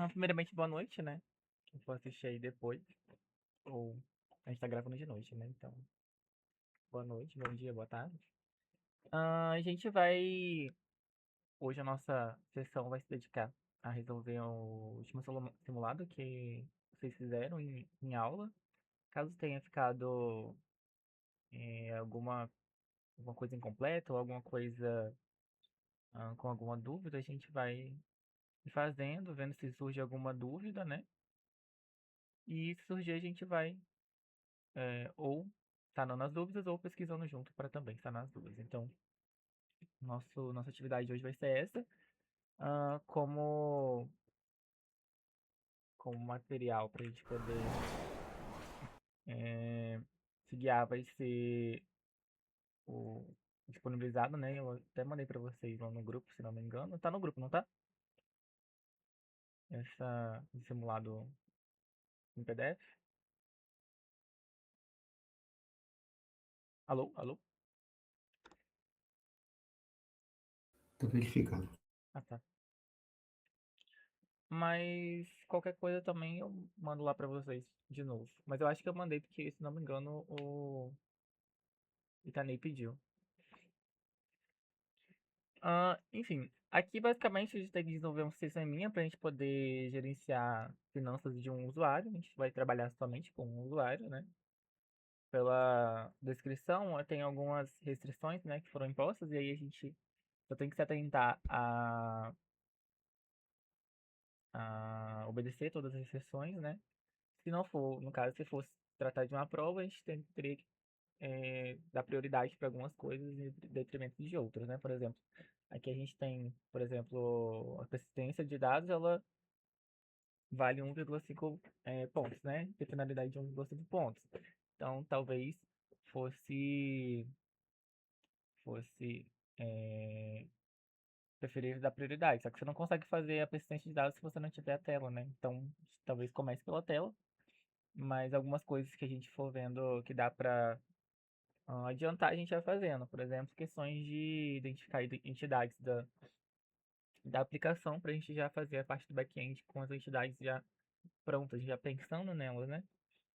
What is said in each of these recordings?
Primeiramente, boa noite, né? Quem for assistir aí depois. Ou a gente tá gravando de noite, né? Então, boa noite, bom dia, boa tarde. A gente vai. Hoje a nossa sessão vai se dedicar a resolver o último simulado que vocês fizeram em aula. Caso tenha ficado alguma coisa incompleta ou alguma coisa com alguma dúvida, a gente vai ir fazendo, vendo se surge alguma dúvida, né? E se surgir, a gente vai ou sanando as dúvidas ou pesquisando junto para também sanar as dúvidas. Então, nossa atividade de hoje vai ser essa. Como material para a gente poder é, se guiar, vai ser o disponibilizado, né? Eu até mandei para vocês lá no grupo, se não me engano. Tá no grupo, não tá? Esse simulado em PDF. Alô, alô? Tô verificando. Ah, tá. Mas qualquer coisa também eu mando lá para vocês de novo. Mas eu acho que eu mandei porque, se não me engano, o Itanei pediu. Enfim, aqui basicamente a gente tem que desenvolver um sisteminha para a gente poder gerenciar finanças de um usuário. A gente vai trabalhar somente com um usuário, né? Pela descrição, tem algumas restrições, né, que foram impostas e aí a gente só tem que se atentar a obedecer todas as restrições, né? Se não for, no caso, se fosse tratar de uma prova, a gente teria que dar prioridade para algumas coisas em detrimento de outras, né? Por exemplo, aqui a gente tem, por exemplo, a persistência de dados, ela vale 1,5 pontos, né? Tem finalidade de 1,5 pontos. Então, talvez fosse é, preferível dar prioridade. Só que você não consegue fazer a persistência de dados se você não tiver a tela, né? Então, talvez comece pela tela, mas algumas coisas que a gente for vendo que dá para adiantar, a gente vai fazendo. Por exemplo, questões de identificar entidades da aplicação para a gente já fazer a parte do back-end com as entidades já prontas, já pensando nelas, né?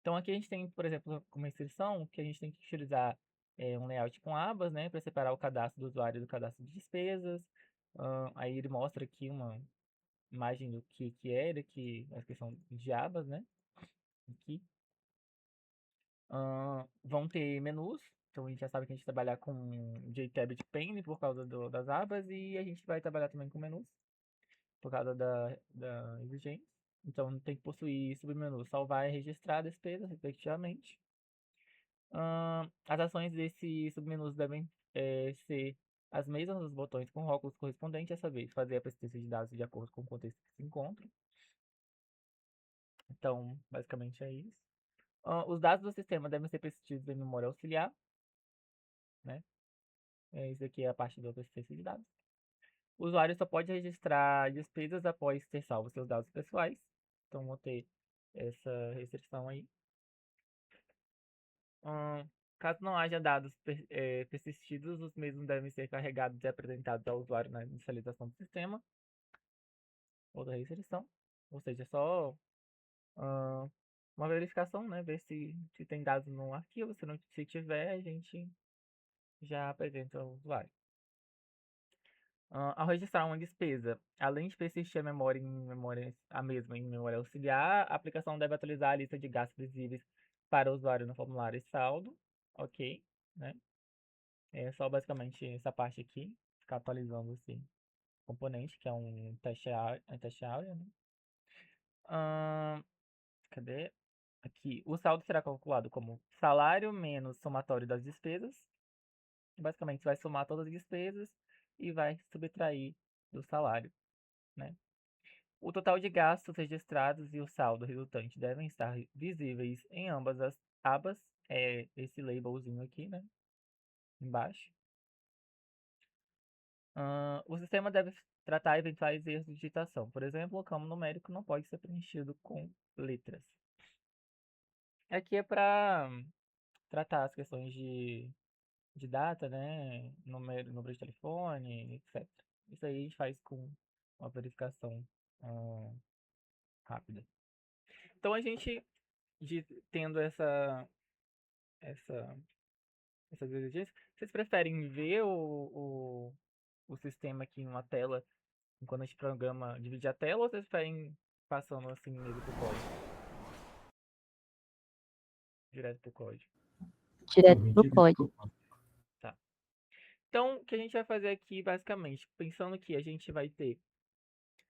Então aqui a gente tem, por exemplo, como restrição que a gente tem que utilizar um layout com abas, né, para separar o cadastro do usuário do cadastro de despesas. Aí ele mostra aqui uma imagem do que era, que a questão de abas, né? Aqui. Vão ter menus, então a gente já sabe que a gente vai trabalhar com JTablet Pane por causa das abas e a gente vai trabalhar também com menus por causa da exigência. Então tem que possuir submenu salvar e registrar a despesa, respectivamente. As ações desse submenus devem ser as mesmas dos botões com rótulos correspondentes, essa vez fazer a persistência de dados de acordo com o contexto que se encontra. Então, basicamente é isso. Os dados do sistema devem ser persistidos em memória auxiliar, né? Isso aqui é a parte da persistência de dados. O usuário só pode registrar despesas após ter salvo seus dados pessoais. Então, vou ter essa restrição aí. Caso não haja dados persistidos, os mesmos devem ser carregados e apresentados ao usuário na inicialização do sistema. Outra restrição. Ou seja, é só ah, uma verificação, né? Ver se tem dados no arquivo. Se tiver, a gente já apresenta ao usuário. Ao registrar uma despesa, além de persistir a mesma em memória auxiliar, a aplicação deve atualizar a lista de gastos visíveis para o usuário no formulário saldo. Ok, né? É só basicamente essa parte aqui, ficar atualizando esse componente, que é um teste área, né? Ahn, Cadê? Aqui, o saldo será calculado como salário menos somatório das despesas. Basicamente, vai somar todas as despesas e vai subtrair do salário, né? O total de gastos registrados e o saldo resultante devem estar visíveis em ambas as abas, esse labelzinho aqui, né? Embaixo. O sistema deve tratar eventuais erros de digitação. Por exemplo, o campo numérico não pode ser preenchido com letras. Aqui é para tratar as questões de data, né? Número de telefone, etc. Isso aí a gente faz com uma verificação. ah, rápida. Então a gente tendo essa, essas exigências, vocês preferem ver o sistema aqui em uma tela enquanto a gente programa, dividir a tela, ou vocês preferem passando assim mesmo pro código? Direto pro código. Direto Também pro direto código. pro código. Tá. Então, o que a gente vai fazer aqui, basicamente, pensando que a gente vai ter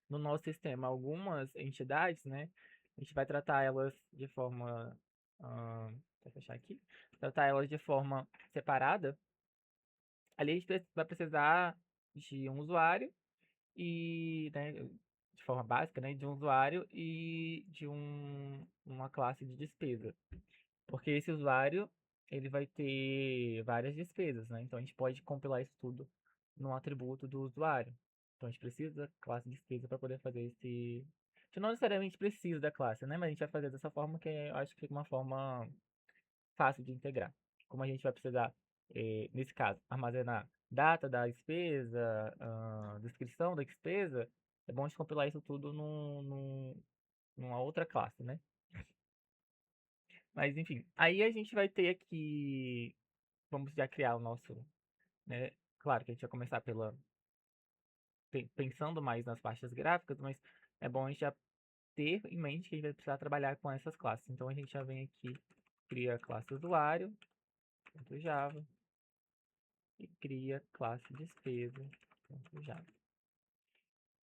no nosso sistema algumas entidades, né? A gente vai tratar elas de forma. Vou fechar aqui. Tratar elas de forma separada. Ali a gente vai precisar de um usuário e, né, de forma básica, né, de um usuário e de uma classe de despesa. Porque esse usuário, ele vai ter várias despesas, né? Então a gente pode compilar isso tudo num atributo do usuário. Então a gente precisa da classe despesa para poder fazer esse. A gente não necessariamente precisa da classe, né? Mas a gente vai fazer dessa forma que eu acho que fica uma forma fácil de integrar. Como a gente vai precisar, nesse caso, armazenar data da despesa, descrição da despesa, é bom a gente compilar isso tudo numa outra classe, né? Mas enfim, aí a gente vai ter aqui, vamos já criar o nosso, né? Claro que a gente vai começar pensando mais nas pastas gráficas, mas é bom a gente já ter em mente que a gente vai precisar trabalhar com essas classes. Então a gente já vem aqui, cria a classe usuário, .java, e cria classe despesa, .java.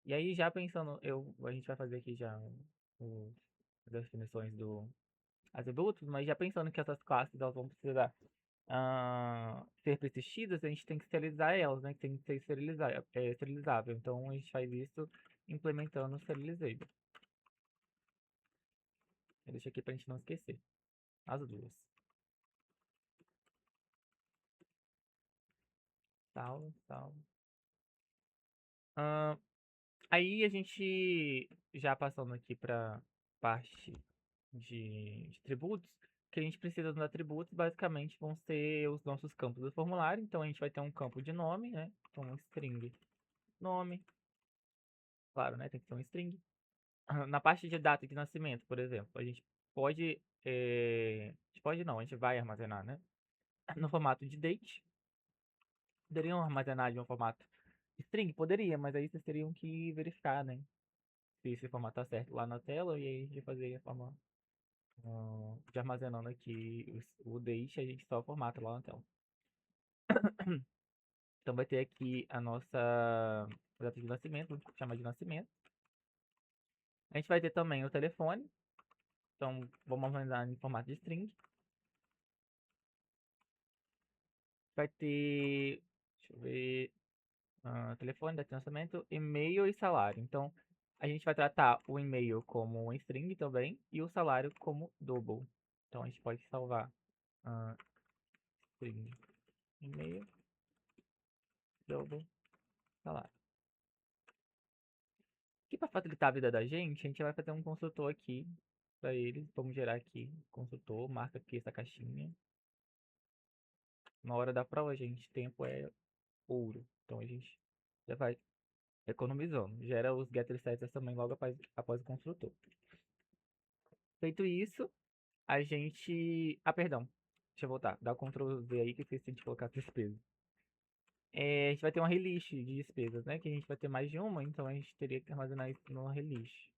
E aí já pensando, a gente vai fazer aqui já as definições do atributos, mas já pensando que essas classes elas vão precisar ser persistidas, a gente tem que serializar elas, né? Tem que ser serializável. Então a gente faz isso implementando o serializable. Eu deixo aqui pra gente não esquecer. As duas. Tal, tal. Aí a gente já passando aqui para parte de tributos, que a gente precisa dos atributos, basicamente vão ser os nossos campos do formulário. Então a gente vai ter um campo de nome, né? Então um string nome, claro, né? Tem que ser um string. Na parte de data de nascimento, por exemplo, a gente pode, a gente pode não, a gente vai armazenar, né? No formato de date. Poderiam armazenar de um formato string? Poderia, mas aí vocês teriam que verificar, né? Se esse formato tá certo lá na tela, e aí a gente vai fazer a forma de armazenando aqui o date, a gente só formata lá na tela. Então vai ter aqui a nossa data de nascimento, chama de nascimento. A gente vai ter também o telefone. Então vamos armazenar em formato de string. Vai ter, deixa eu ver, telefone, data de nascimento, e-mail e salário. Então a gente vai tratar o e-mail como um string também e o salário como double. Então a gente pode salvar string e-mail, double, salário. Aqui para facilitar a vida da gente, a gente vai fazer um construtor aqui para eles. Vamos gerar aqui construtor, marca aqui essa caixinha. Na hora da prova, gente, tempo é ouro. Então a gente já vai economizando. Gera os getter setters também logo após o construtor. Feito isso, a gente... Ah, perdão. Deixa eu voltar. Dá o Ctrl V aí que eu esqueci de colocar as despesas. A gente vai ter uma release de despesas, né? Que a gente vai ter mais de uma, então a gente teria que armazenar isso no release.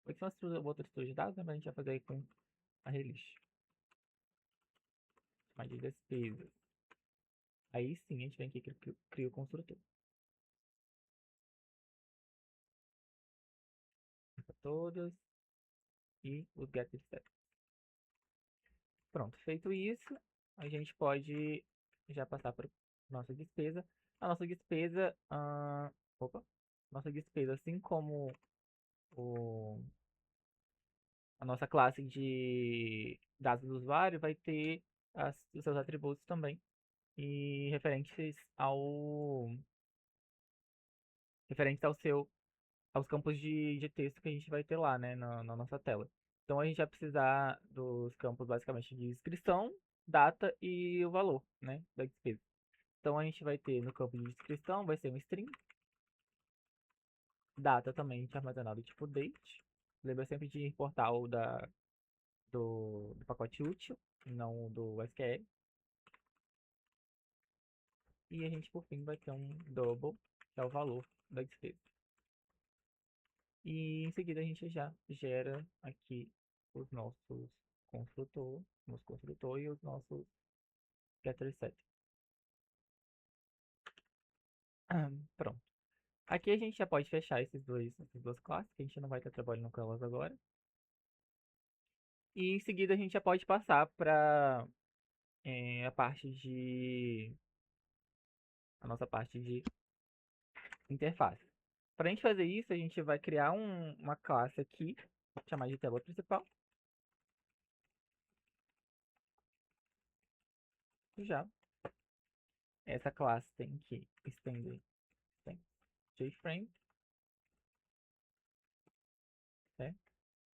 Aqui são as outras estruturas de dados, né? Mas a gente vai fazer aí com a release. Mais de despesas. Aí sim a gente vem aqui e cria o construtor. Todos e os get steps. Pronto, feito isso, a gente pode já passar para nossa despesa. A nossa despesa, nossa despesa, assim como a nossa classe de dados do usuário, vai ter os seus atributos também e referentes aos campos de texto que a gente vai ter lá, né, na nossa tela. Então a gente vai precisar dos campos basicamente de descrição, data e o valor, né, da despesa. Então a gente vai ter no campo de descrição, vai ser um string. Data também armazenado tipo date. Lembra sempre de importar o do pacote útil, não do SQL. E a gente, por fim, vai ter um double, que é o valor da despesa. E em seguida a gente já gera aqui os nossos construtor e os nossos getter set. Pronto. Aqui a gente já pode fechar essas duas classes, que a gente não vai estar trabalhando com elas agora. E em seguida a gente já pode passar para a nossa parte de interface. Para a gente fazer isso, a gente vai criar uma classe aqui, chamar de tela principal. Já. Essa classe tem que estender JFrame, certo?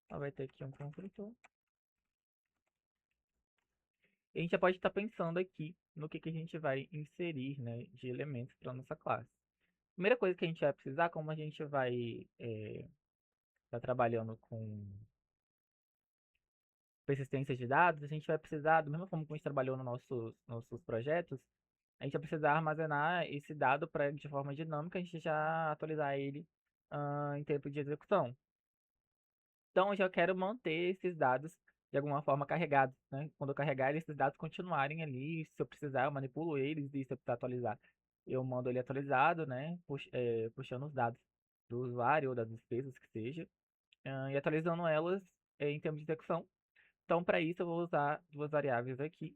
Ela vai ter aqui um construtor. E a gente já pode estar pensando aqui no que a gente vai inserir, né, de elementos para nossa classe. Primeira coisa que a gente vai precisar, como a gente vai estar trabalhando com persistência de dados, a gente vai precisar, da mesma forma que a gente trabalhou nos nossos projetos, a gente vai precisar armazenar esse dado para, de forma dinâmica, a gente já atualizar ele em tempo de execução. Então, eu já quero manter esses dados de alguma forma carregados, né? Quando eu carregar esses dados continuarem ali, se eu precisar, eu manipulo eles e se eu precisar atualizar, eu mando ele atualizado, né? Puxando os dados do usuário ou das despesas que seja, e atualizando elas em termos de execução. Então, para isso, eu vou usar duas variáveis aqui,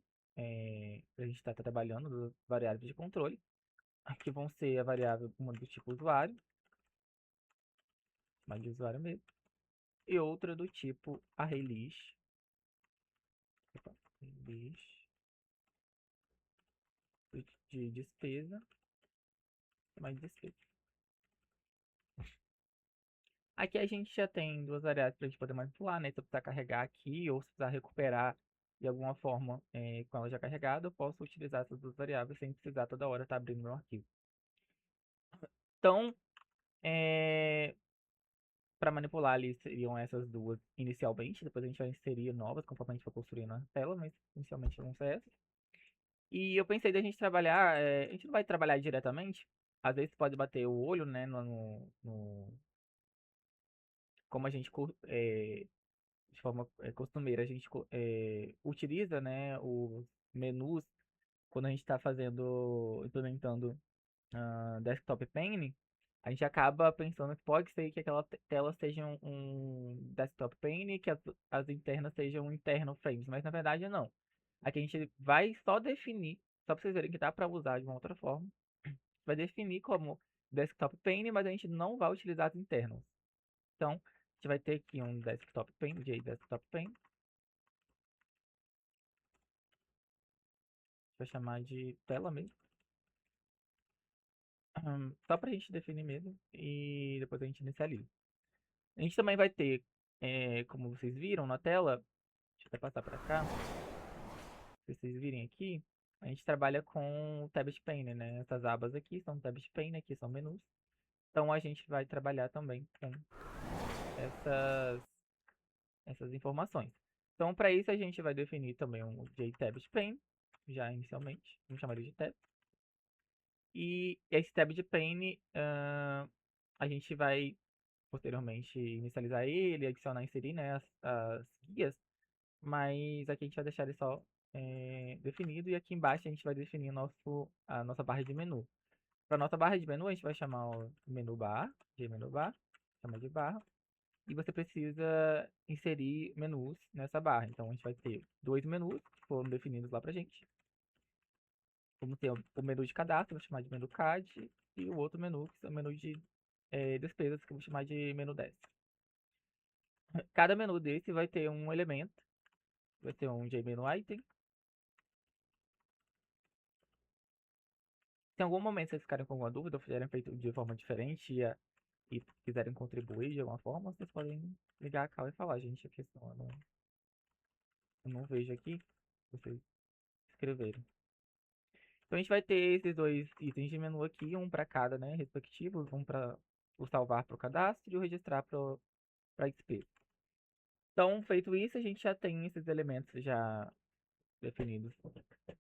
para a gente estar trabalhando, duas variáveis de controle. Aqui vão ser a variável, uma do tipo usuário, mas de usuário mesmo, e outra do tipo arraylist, list de despesa, mais despesa. Aqui a gente já tem duas variáveis para a gente poder manipular, né? Se eu precisar carregar aqui ou se precisar recuperar de alguma forma com ela já carregada, eu posso utilizar essas duas variáveis sem precisar toda hora estar abrindo meu arquivo. Então, para manipular ali seriam essas duas inicialmente, depois a gente vai inserir novas conforme a gente for construindo a tela, mas inicialmente vão ser essas. E eu pensei da gente trabalhar, a gente não vai trabalhar diretamente, às vezes pode bater o olho, né, como a gente, de forma costumeira, a gente utiliza, né, os menus quando a gente está implementando desktop pane, a gente acaba pensando que pode ser que aquela tela seja um desktop pane e que as internas sejam um interno frames, mas na verdade não. Aqui a gente vai só definir, só para vocês verem que dá para usar de uma outra forma, vai definir como desktop pane, mas a gente não vai utilizar as internas. Então, a gente vai ter aqui um desktop pane, desktop pane, vai chamar de tela mesmo. Só para a gente definir mesmo e depois a gente inicializa. A gente também vai ter, como vocês viram na tela, deixa eu até passar para cá, se vocês virem aqui, a gente trabalha com o Tablet Pane, né? Essas abas aqui são Tablet Pane, aqui são menus. Então a gente vai trabalhar também com essas, essas informações. Então para isso a gente vai definir também um JTablet Pane, já inicialmente, vamos chamar ele de tab. E esse Tablet Pane, a gente vai posteriormente inicializar ele, adicionar, inserir, né, as guias, mas aqui a gente vai deixar ele só definido e aqui embaixo a gente vai definir a nossa barra de menu. Para nossa barra de menu a gente vai chamar o menu bar, de menu bar, chama de barra, e você precisa inserir menus nessa barra. Então a gente vai ter dois menus que foram definidos lá pra gente. Vamos ter o menu de cadastro, vou chamar de menu CAD, e o outro menu, que é o menu de despesas, que eu vou chamar de menu 10. Cada menu desse vai ter um elemento, vai ter um JMenu item. Se em algum momento vocês ficarem com alguma dúvida ou fizerem feito de forma diferente e quiserem contribuir de alguma forma, vocês podem ligar a cal e falar, gente, a questão eu não vejo aqui, vocês escreveram. Então a gente vai ter esses dois itens de menu aqui, um para cada, né, respectivo, um para o salvar para o cadastro e o registrar para a despesa. Então, feito isso, a gente já tem esses elementos já definidos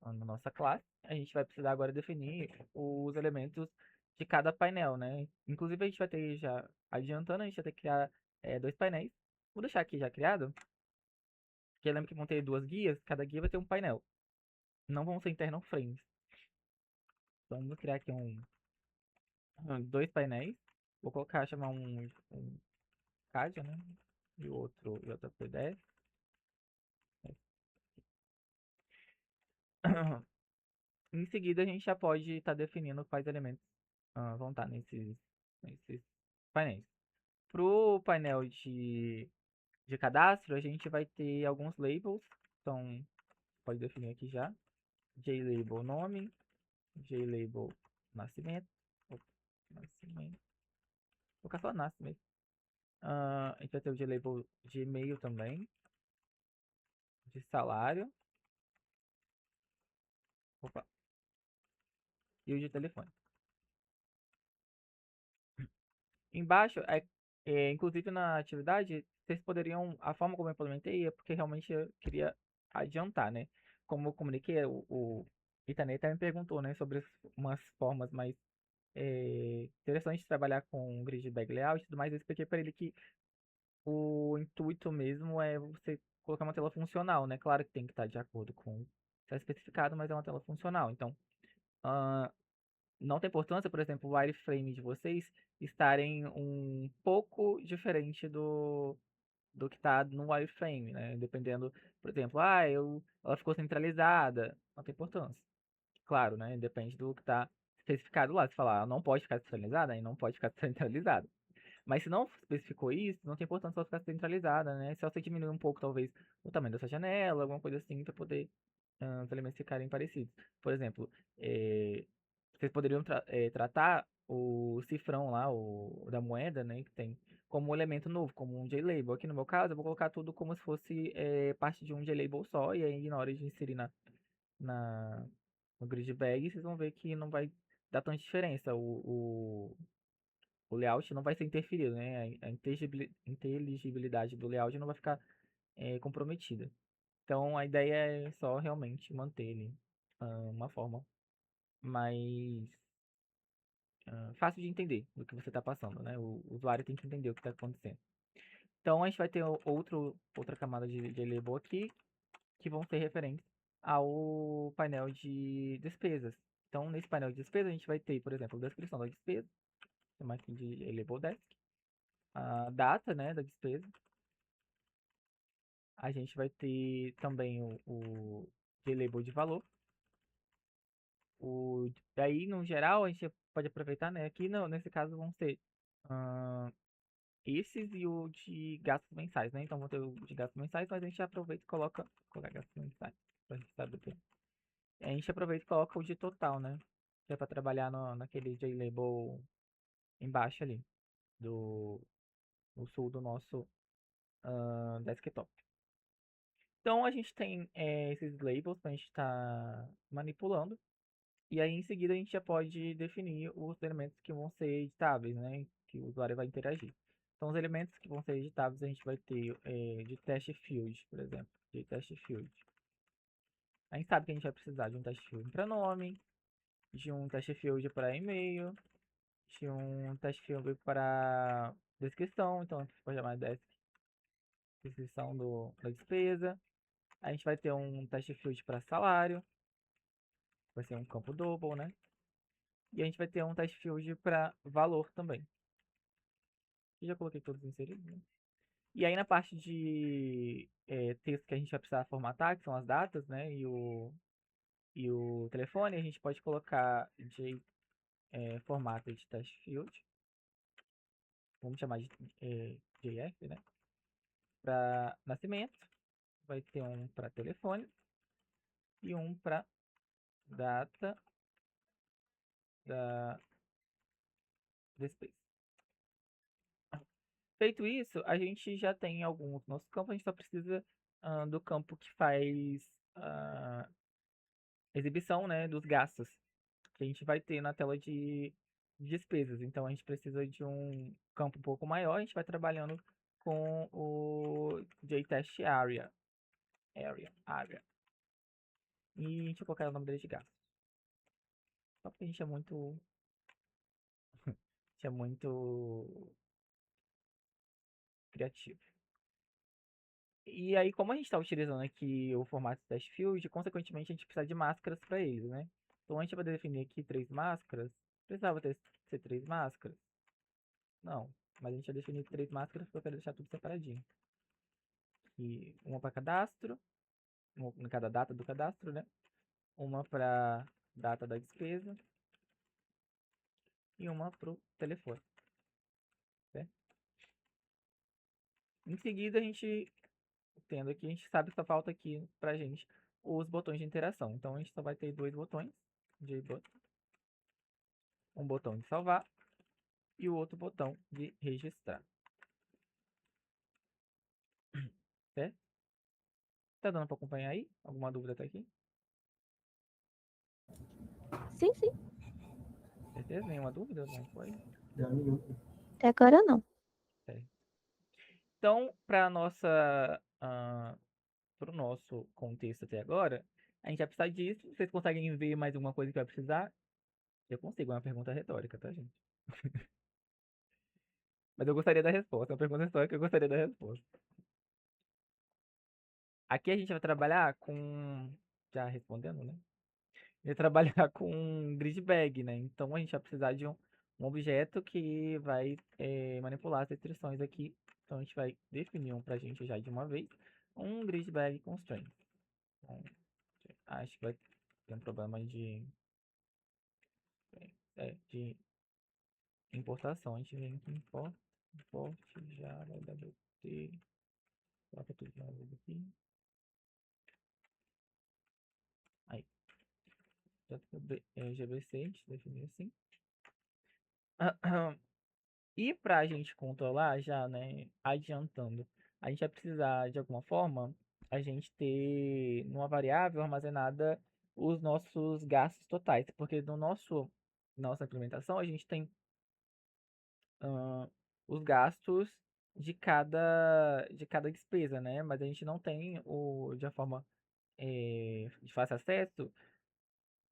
na nossa classe. A gente vai precisar agora definir os elementos de cada painel, né? Inclusive, a gente vai ter já, adiantando, a gente vai ter que criar dois painéis. Vou deixar aqui já criado, porque lembra que vão ter duas guias, cada guia vai ter um painel. Não vão ser internal frames. Então, vamos criar aqui dois painéis. Vou colocar, chamar um Cadia, né? E o outro JPDF. Em seguida, a gente já pode estar definindo quais elementos vão estar nesses painéis. Para o painel de cadastro, a gente vai ter alguns labels. Então, pode definir aqui já. JLabel nome, JLabel nascimento. Opa, nascimento. Vou colocar só nascimento. A gente vai ter o JLabel de e-mail também. De salário. Opa. E o de telefone. Embaixo, inclusive na atividade, vocês poderiam. A forma como eu implementei é porque realmente eu queria adiantar, né? Como eu comuniquei, o Itaneta me perguntou, né, sobre umas formas mais interessantes de trabalhar com grid bag layout e tudo mais. Eu expliquei para ele que o intuito mesmo é você colocar uma tela funcional, né? Claro que tem que estar de acordo com o que está especificado, mas é uma tela funcional. Então, ah, não tem importância, por exemplo, o wireframe de vocês estarem um pouco diferente do que está no wireframe, né? Dependendo, por exemplo, ela ficou centralizada, não tem importância. Claro, né? Depende do que está especificado lá. Se falar, não pode ficar centralizada, aí não pode ficar centralizada. Mas se não especificou isso, não tem importância ela ficar centralizada, né? Se você diminuir um pouco, talvez, o tamanho dessa janela, alguma coisa assim, para poder os elementos ficarem parecidos. Por exemplo, vocês poderiam tratar o cifrão lá, o da moeda, né, que tem como um elemento novo, como um JLabel. Aqui no meu caso, eu vou colocar tudo como se fosse parte de um JLabel só, e aí na hora de inserir na, no grid bag, vocês vão ver que não vai dar tanta diferença. O layout não vai ser interferido, né? A inteligibilidade do layout não vai ficar comprometida. Então a ideia é só realmente manter ele uma forma mais fácil de entender do que você está passando, né? O usuário tem que entender o que está acontecendo. Então a gente vai ter outra camada de label aqui que vão ser referentes ao painel de despesas. Então nesse painel de despesas a gente vai ter, por exemplo, a descrição da despesa, chama aqui de label desk, a data, né, da despesa. A gente vai ter também o label de valor. Daí, no geral, a gente pode aproveitar, né? Aqui, nesse caso, vão ser esses e o de gastos mensais, né? Então, vou ter o de gastos mensais, mas a gente aproveita e coloca gastos mensais, pra gente saber o que. A gente aproveita e coloca o de total, né? Que é para trabalhar naquele JLabel embaixo ali, no sul do nosso desktop. Então, a gente tem esses labels para a gente estar manipulando. E aí, em seguida, a gente já pode definir os elementos que vão ser editáveis, né? Que o usuário vai interagir. Então, os elementos que vão ser editáveis, a gente vai ter de teste field, por exemplo. De teste field. A gente sabe que a gente vai precisar de um teste field para nome, de um teste field para e-mail, de um teste field para descrição. Então, você pode chamar de descrição da despesa. A gente vai ter um teste field para salário. Vai ser um campo double, né? E a gente vai ter um teste field para valor também. Eu já coloquei todos inseridos, né? E aí na parte de texto que a gente vai precisar formatar, que são as datas, né? E o telefone, a gente pode colocar de formato de test field. Vamos chamar de JF, né? Para nascimento, vai ter um para telefone e um para data da despesa. Feito isso, a gente já tem alguns no nosso campo, a gente só precisa do campo que faz exibição, né, dos gastos que a gente vai ter na tela de despesas. Então a gente precisa de um campo um pouco maior, a gente vai trabalhando com o JTest Area. Area. E a gente vai colocar o nome dele de gasto. Só porque a gente é muito. A gente é muito criativo. E aí, como a gente está utilizando aqui o formato test field, consequentemente a gente precisa de máscaras para ele, né? Então a gente vai definir aqui 3 máscaras. Precisava ser 3 máscaras? Não, mas a gente vai definir 3 máscaras porque eu quero deixar tudo separadinho. E uma para cadastro, uma em cada data do cadastro, né? Uma para data da despesa e uma para o telefone, certo? Em seguida, a gente, tendo aqui, a gente sabe que só falta aqui pra gente os botões de interação. Então, a gente só vai ter 2 botões, um botão de salvar e o outro botão de registrar, certo? Tá dando para acompanhar aí? Alguma dúvida até aqui? Sim, sim. Certeza? Nenhuma dúvida? Não foi? Não, nenhum. Até agora não. Certo. Então, para nossa, para o nosso contexto até agora, a gente vai precisar disso. Vocês conseguem ver mais alguma coisa que vai precisar? Eu consigo, é uma pergunta retórica, tá, gente? Mas eu gostaria da resposta. É uma pergunta retórica, eu gostaria da resposta. Aqui a gente vai trabalhar com. Já respondendo, né? Vai trabalhar com um grid bag, né? Então a gente vai precisar de um objeto que vai manipular as restrições aqui. Então a gente vai definir um pra gente já de uma vez. Um grid bag constraint. Então, acho que vai ter um problema de importação. A gente vem aqui import Java wt, coloca tudo de uma vez aqui. Aí, GBC, a gente definiu assim. E para a gente controlar já, né, adiantando, a gente vai precisar de alguma forma a gente ter numa variável armazenada os nossos gastos totais, porque no nossa implementação a gente tem os gastos de cada despesa, né? Mas a gente não tem de uma forma de fácil acesso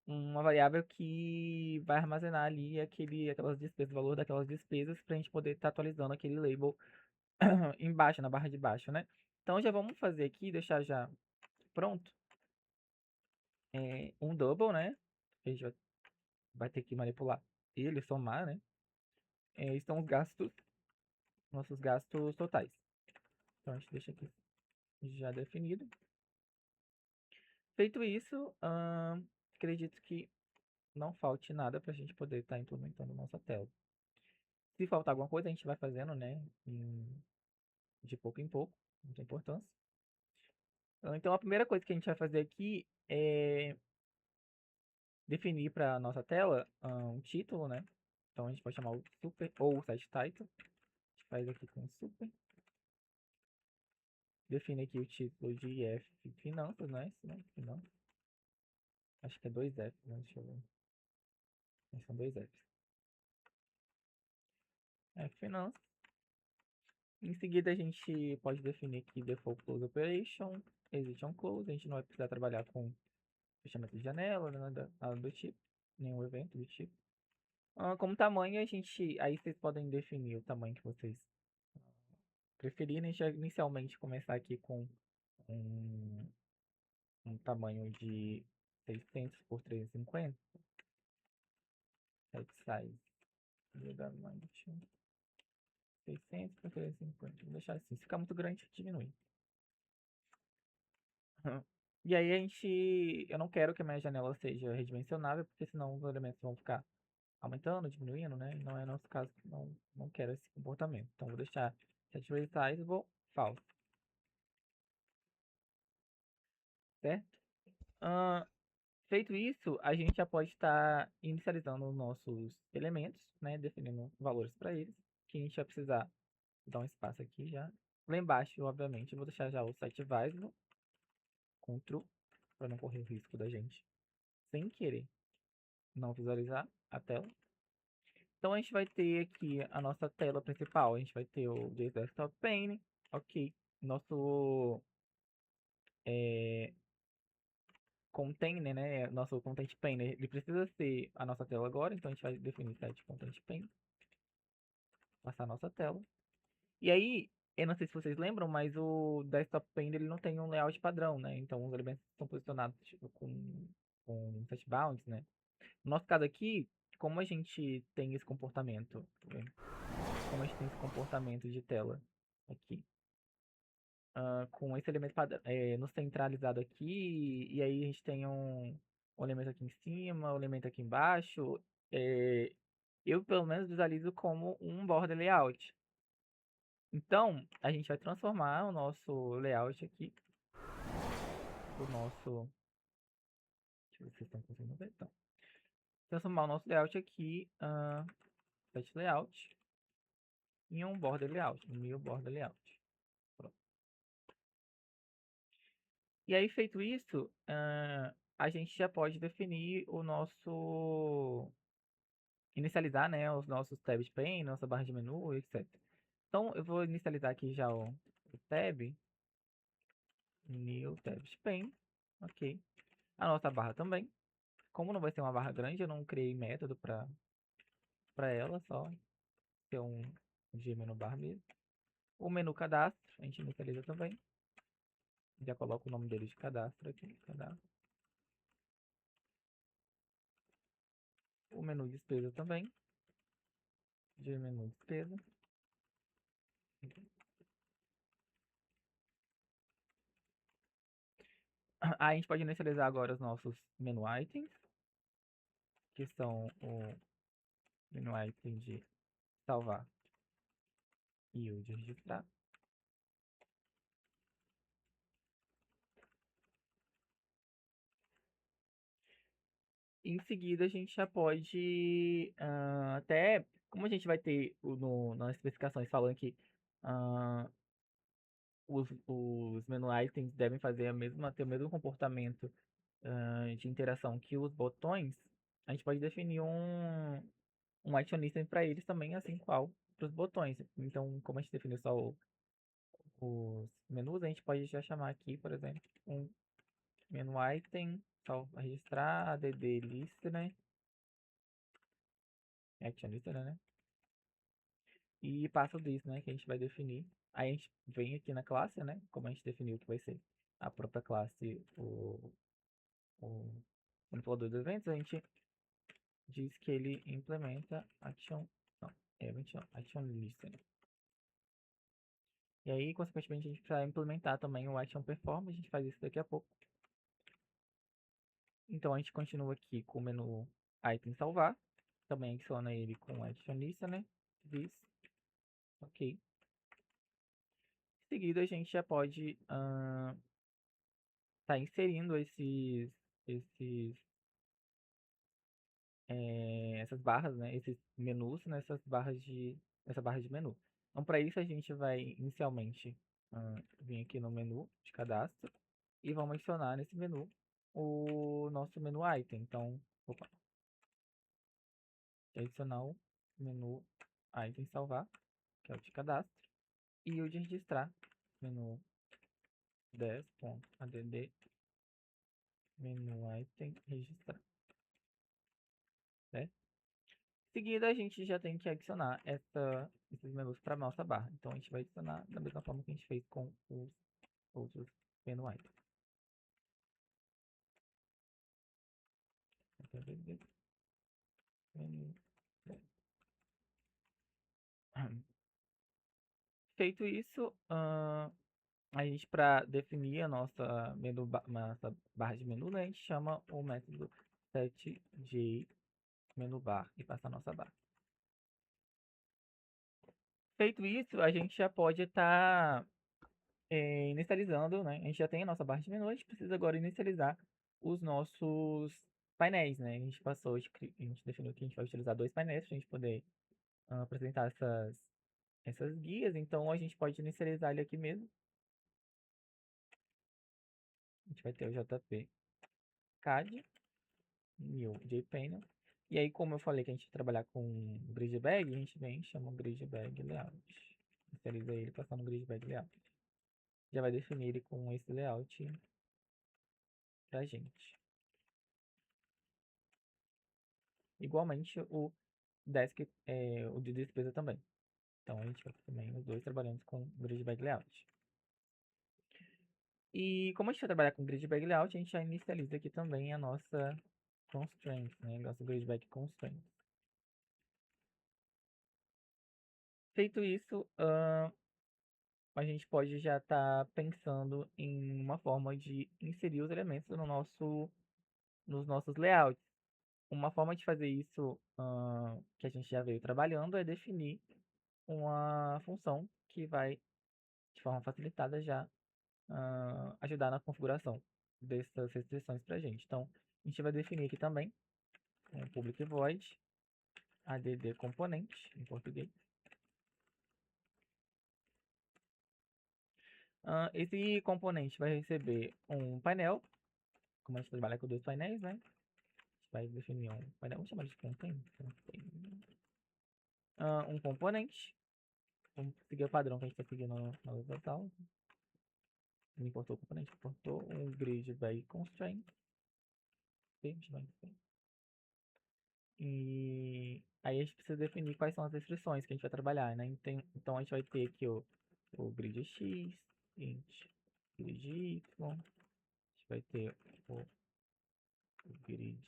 uma variável que vai armazenar ali aquelas despesas, o valor daquelas despesas para a gente poder estar atualizando aquele label embaixo, na barra de baixo, né? Então já vamos fazer aqui, deixar já pronto um double, né? A gente vai ter que manipular ele, somar, né? Estão os gastos, nossos gastos totais. Então a gente deixa aqui já definido. Feito isso, acredito que não falte nada para a gente poder estar implementando nossa tela. Se faltar alguma coisa, a gente vai fazendo, né? De pouco em pouco, não tem importância. Então a primeira coisa que a gente vai fazer aqui é definir para a nossa tela um título, né? Então a gente pode chamar o super ou o site title. A gente faz aqui com super. Define aqui o título de IF Finanças, né? Finanças. Acho que é 2F, né? Deixa eu ver. São 2Fs. F Finanças. Em seguida a gente pode definir aqui Default Close Operation, Exit on Close. A gente não vai precisar trabalhar com fechamento de janela, nada do tipo. Nenhum evento do tipo. Como tamanho, aí vocês podem definir o tamanho que vocês preferirem. A gente vai inicialmente começar aqui com um tamanho de 600 por 350. Set size. 600 por 350. Vou deixar assim. Se ficar muito grande, diminui. E aí eu não quero que a minha janela seja redimensionável, porque senão os elementos vão ficar aumentando, diminuindo, né? E não é nosso caso, não quero esse comportamento. Então vou deixar set resizable false, certo? Feito isso, a gente já pode estar inicializando os nossos elementos, né? Definindo valores para eles, que a gente vai precisar dar um espaço aqui já. Lá embaixo, obviamente, eu vou deixar já o site visible com true, para não correr o risco da gente, sem querer, não visualizar a tela. Então a gente vai ter aqui a nossa tela principal, a gente vai ter o Desktop Pane, ok. Nosso container, né? Nosso Content Pane, ele precisa ser a nossa tela agora, então a gente vai definir set Content Pane, passar a nossa tela. E aí, eu não sei se vocês lembram, mas o Desktop Pane ele não tem um layout padrão, né? Então os elementos estão posicionados tipo, com set bounds, né? No nosso caso aqui, como a gente tem esse comportamento, como a gente tem esse comportamento de tela aqui, com esse elemento no centralizado aqui, e aí a gente tem um elemento aqui em cima, um elemento aqui embaixo, eu pelo menos visualizo como um border layout. Então, a gente vai transformar o nosso layout aqui, o nosso, deixa eu ver se vocês estão conseguindo ver, então, transformar o nosso layout aqui, set layout, em um border layout, um new border layout. Pronto. E aí, feito isso, a gente já pode definir o nosso, inicializar, né, os nossos tabs pane, nossa barra de menu, etc. Então, eu vou inicializar aqui já o tab, new tabs pane, ok. A nossa barra também. Como não vai ser uma barra grande, eu não criei método para ela, só ter um menu bar mesmo. O menu cadastro, a gente inicializa também. Já coloco o nome dele de cadastro aqui, cadastro. O menu despesa também, de menu despesa. Aí a gente pode inicializar agora os nossos menu items, que são o menu item de salvar e o de registrar. Em seguida a gente já pode até, como a gente vai ter nas especificações falando que os menu items devem fazer ter o mesmo comportamento de interação que os botões, a gente pode definir um action item para eles também, assim qual para os botões. Então, como a gente definiu só os menus, a gente pode já chamar aqui, por exemplo, um menu item, só registrar add listener, action listener, né? E passa disso, né, que a gente vai definir. Aí a gente vem aqui na classe, né, como a gente definiu que vai ser a própria classe, o manipulador de eventos, a gente diz que ele implementa action, não, event não, action listener. E aí, consequentemente, a gente precisa implementar também o action perform, a gente faz isso daqui a pouco. Então a gente continua aqui com o menu item salvar, também adiciona ele com action listener, this, ok. Em seguida a gente já pode tá inserindo essas barras, né, esses menus nessa barra de menu. Então, para isso a gente vai inicialmente vir aqui no menu de cadastro e vamos adicionar nesse menu o nosso menu item. Então, adicionar o menu item salvar, que é o de cadastro, e o de registrar, menu 10.add menu item registrar. Certo? Em seguida, a gente já tem que adicionar esses menus para a nossa barra. Então, a gente vai adicionar da mesma forma que a gente fez com os outros menu items. Feito isso, a gente, para definir a nossa nossa barra de menu, né, a gente chama o método setJ menu bar e passa a nossa barra. Feito isso, a gente já pode estar inicializando, né? A gente já tem a nossa barra de menu, a gente precisa agora inicializar os nossos painéis, né? A gente definiu que a gente vai utilizar 2 painéis para a gente poder apresentar essas guias, então a gente pode inicializar ele aqui mesmo. A gente vai ter o JP CAD, new JPanel. E aí, como eu falei que a gente vai trabalhar com grid bag, a gente vem e chama o grid bag layout. Inicializa ele passando o grid bag layout. Já vai definir ele com esse layout pra gente. Igualmente o desk, o de despesa também. Então a gente vai também os dois trabalhando com grid bag layout. E como a gente vai trabalhar com grid bag layout, a gente já inicializa aqui também a nossa constraint, né? Nosso grid bag constraint. Feito isso, a gente pode já estar pensando em uma forma de inserir os elementos nos nossos layouts. Uma forma de fazer isso que a gente já veio trabalhando é definir uma função que vai, de forma facilitada, já ajudar na configuração dessas restrições para a gente. Então, a gente vai definir aqui também um public void add component, em português. Esse componente vai receber um painel, como a gente trabalha com dois painéis, né? A gente vai definir um painel, vamos chamar de content. Um componente, vamos seguir o padrão que a gente está seguindo na horizontal. Importou o componente, importou um grid by constraint. E aí a gente precisa definir quais são as restrições que a gente vai trabalhar, né? Então a gente vai ter aqui o grid X, grid Y, a gente vai ter o grid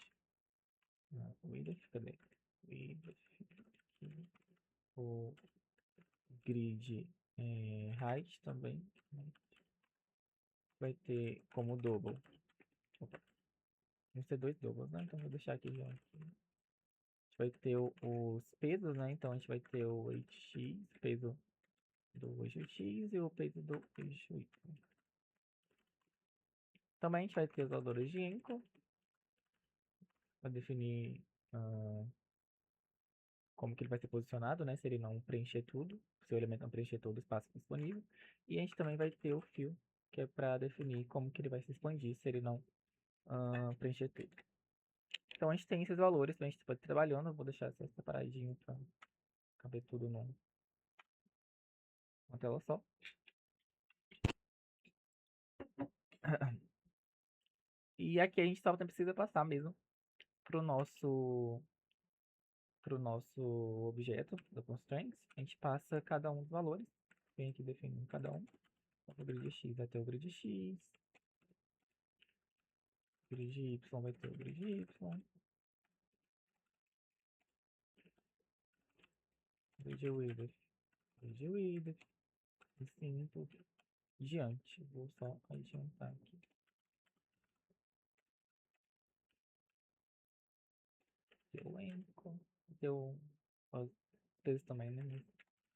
width, cadê? Width, o grid height também, né? Vai ter como double. Opa, vão ser dois doubles, né? Então vou deixar aqui já. A gente vai ter os pesos, né? Então a gente vai ter o HX, peso do eixo X e o peso do eixo Y. Também a gente vai ter os valores de Enco para definir como que ele vai ser posicionado, né? Se ele não preencher tudo, se o elemento não preencher todo o espaço disponível. E a gente também vai ter o fill, que é para definir como que ele vai se expandir se ele não preencher tudo. Então a gente tem esses valores para a gente pode ir trabalhando. Eu vou deixar essa separadinho para caber tudo numa tela só. E aqui a gente só precisa passar mesmo para o nosso objeto do constraints. A gente passa cada um dos valores. Vem aqui definindo cada um. O grid X vai ter o grid X. O grid Y vai ter o grid Y. Grid width. Grid width. E assim por diante. Vou só adiantar aqui. Deu enco. Deu os pesos também, né?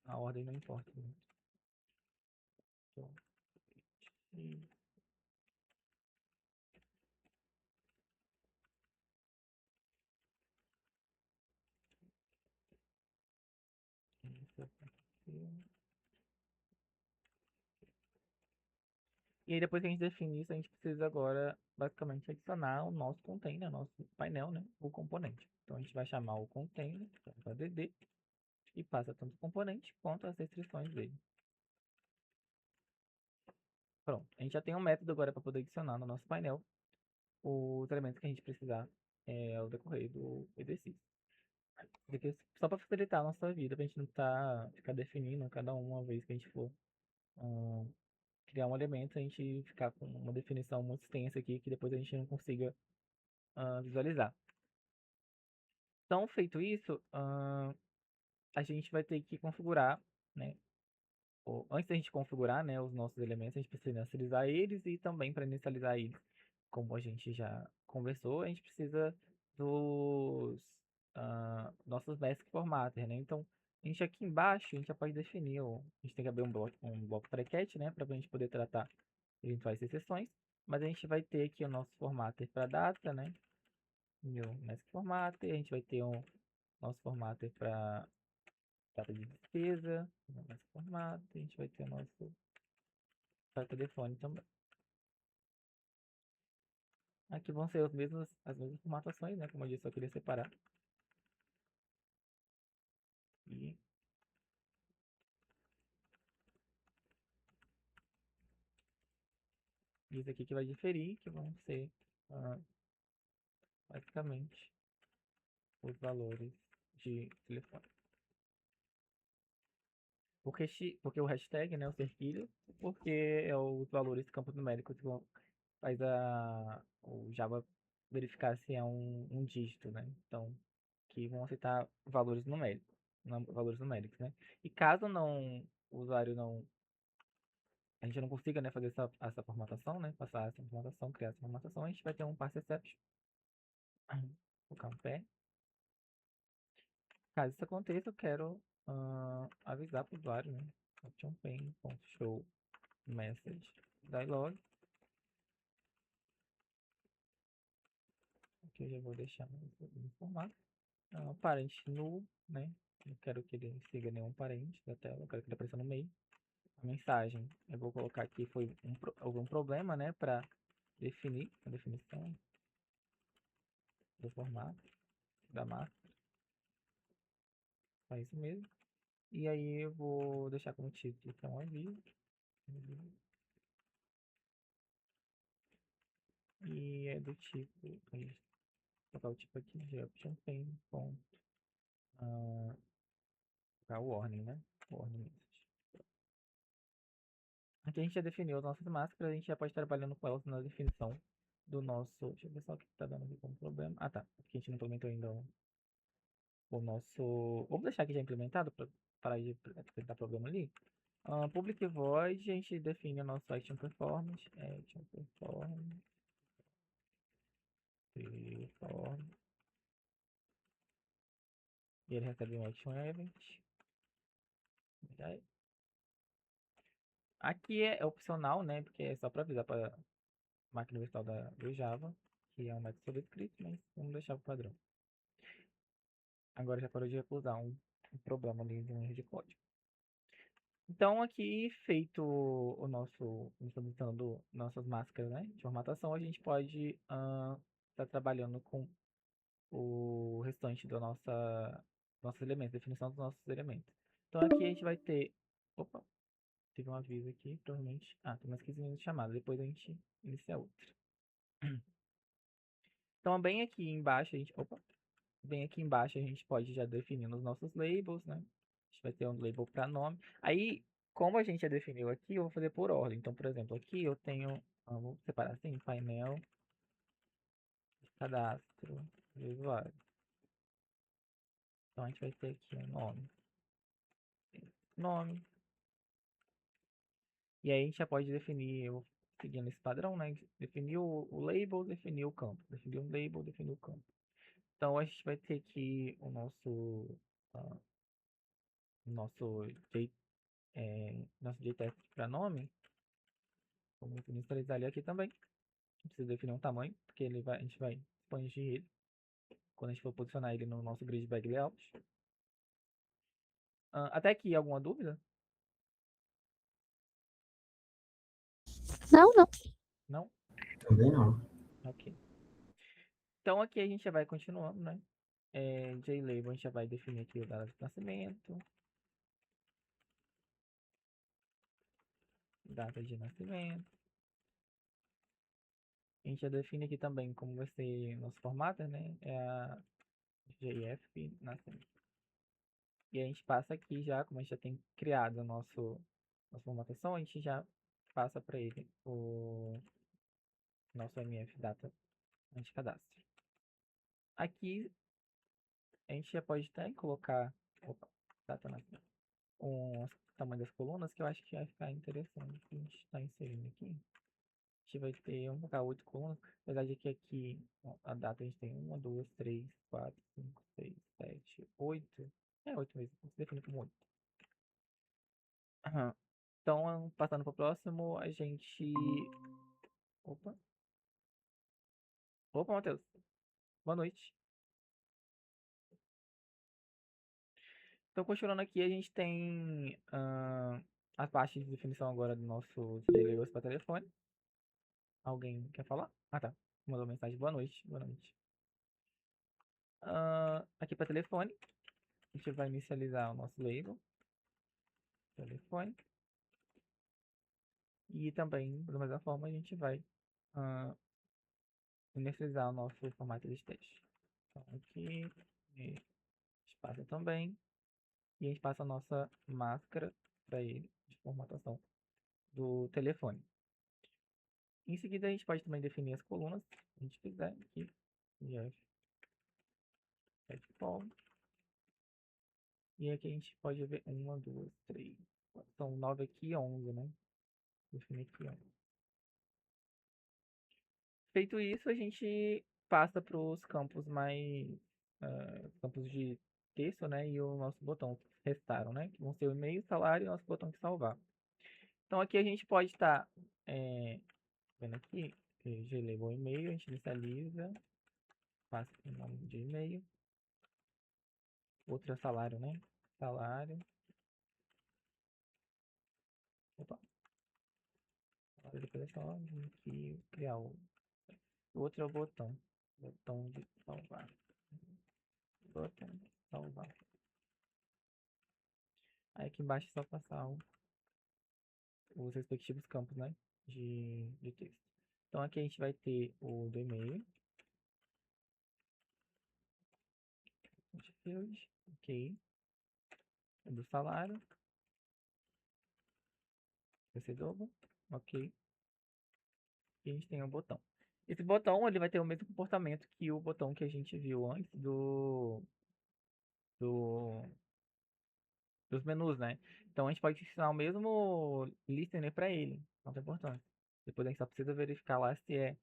A ordem não importa muito. Então, e aí depois que a gente define isso, a gente precisa agora basicamente adicionar o nosso container, nosso painel, né? O componente. Então a gente vai chamar o container, .dd, e passa tanto o componente quanto as restrições dele. Pronto, a gente já tem um método agora para poder adicionar no nosso painel os elementos que a gente precisar ao decorrer do exercício. Só para facilitar a nossa vida, para a gente não ficar definindo cada uma vez que a gente for criar um elemento, a gente ficar com uma definição muito extensa aqui que depois a gente não consiga visualizar. Então, feito isso, a gente vai ter que configurar, né? Antes da gente configurar, né, os nossos elementos, a gente precisa inicializar eles e também para inicializar eles, como a gente já conversou, a gente precisa dos nossos mask formatter, né? Então, a gente aqui embaixo, a gente já pode definir, a gente tem que abrir um bloco bracket, né, para a gente poder tratar eventuais exceções, mas a gente vai ter aqui o nosso formatter para data, né? New mask formatter, a gente vai ter um nosso formatter para data de despesa, nosso formato, a gente vai ter o nosso para telefone também. Aqui vão ser as mesmas formatações, né? Como eu disse, eu queria separar. E isso aqui que vai diferir, que vão ser basicamente os valores de telefone. Porque o hashtag, né, o cerquilho, porque é os valores campos numéricos que faz o Java verificar se é um dígito, né? Então, que vão aceitar valores numéricos, valores numéricos, né? E caso o usuário a gente não consiga, né, fazer essa formatação, né, passar essa formatação, criar essa formatação, a gente vai ter um parse exception. Vou colocar um pé. Caso isso aconteça, eu quero avisar para o usuário, né? OptionPain.show message dialog. Aqui eu já vou deixar no formato. Parente null, né? Não quero que ele siga nenhum parente da tela, eu quero que ele apareça no meio. A mensagem, eu vou colocar aqui, houve um problema, né? Para definir a definição do formato da máscara. É isso mesmo. E aí eu vou deixar como título, então, aviso. E é do tipo, vou colocar o tipo aqui de option pain, ponto, colocar o warning, né? Warning message. Aqui a gente já definiu as nossas máscaras, a gente já pode estar trabalhando com elas na definição do nosso. Deixa eu ver só o que tá dando aqui como problema. Ah, tá. Porque a gente não implementou ainda o nosso. Vamos deixar aqui já implementado para parar de apresentar problema ali. Public void, a gente define o nosso action performance. Action performance. E ele recebe um action event. Aqui é opcional, né? Porque é só para avisar para máquina virtual do Java, que é um método sobrescrito, mas vamos deixar o padrão. Agora já parou de recusar um problema ali de um erro de código. Então aqui feito o nosso, estamos nossas máscaras, né, de formatação, a gente pode estar trabalhando com o restante da nossos elementos, definição dos nossos elementos. Então aqui a gente vai ter, opa, teve um aviso aqui, provavelmente, tem mais 15 minutos de chamada, depois a gente inicia outra. Então bem aqui embaixo a gente, bem aqui embaixo a gente pode já definir os nossos labels, né? A gente vai ter um label para nome. Aí, como a gente já definiu aqui, eu vou fazer por ordem. Então, por exemplo, aqui eu tenho, vou separar assim, painel de cadastro de usuário. Então a gente vai ter aqui um nome. E aí a gente já pode definir, eu seguindo esse padrão, né? Definir o label, definir o campo. Definir um label, definir o campo. Então a gente vai ter aqui o nosso JTest para nome. Vamos inicializar ele aqui também. Não precisa definir um tamanho, porque a gente vai expandir ele quando a gente for posicionar ele no nosso grid bag layout. Até aqui, alguma dúvida? Não, não. Não? Também não. Ok. Então aqui a gente já vai continuando, né? JLabel a gente já vai definir aqui o data de nascimento. Data de nascimento. A gente já define aqui também como vai ser nosso formato, né? É a JF nascimento. E a gente passa aqui já, como a gente já tem criado a nossa formatação, a gente já passa para ele o nosso MF data anticadastro. Aqui a gente já pode até colocar data o tamanho das colunas, que eu acho que vai ficar interessante que a gente está inserindo aqui. A gente vai ter 8 colunas, apesar de que aqui a data a gente tem 1, 2, 3, 4, 5, 6, 7, 8. 8 mesmo, vamos definir como 8. Então, passando para o próximo, a gente. Opa! Opa, Matheus! Boa noite! Então, continuando aqui, a gente tem a parte de definição agora do nosso delivers para telefone. Alguém quer falar? Tá. Mandou mensagem. Boa noite. Boa noite. Aqui para telefone. a gente vai inicializar o nosso label, telefone. E também, da mesma forma, a gente vai inicializar o nosso formato de texto. Então, aqui, espaço também. E a gente passa a nossa máscara para ele, de formatação do telefone. Em seguida, a gente pode também definir as colunas, se a gente quiser, aqui, Jeff, Form. E aqui a gente pode ver 1, 2, 3, são 9 aqui e 11, né? Definir aqui 11. Feito isso, a gente passa para os campos mais campos de texto, né? E o nosso botão que restaram, né? Que vão ser o e-mail, salário e o nosso botão de salvar. Então aqui a gente pode estar vendo aqui, glabel e-mail, a gente inicializa, passa o nome de e-mail, outro é salário, né? Salário. Opa. Depois é só aqui criar o outro é o botão. Botão de salvar. Botão de salvar. Aí aqui embaixo é só passar os respectivos campos, né? De texto. Então aqui a gente vai ter o do e-mail. Field, ok. O do salário. Recebedor, ok. E a gente tem um botão. Esse botão ele vai ter o mesmo comportamento que o botão que a gente viu antes do dos menus, né? Então a gente pode ensinar o mesmo listener para ele. Não tem importância. Depois a gente só precisa verificar lá se é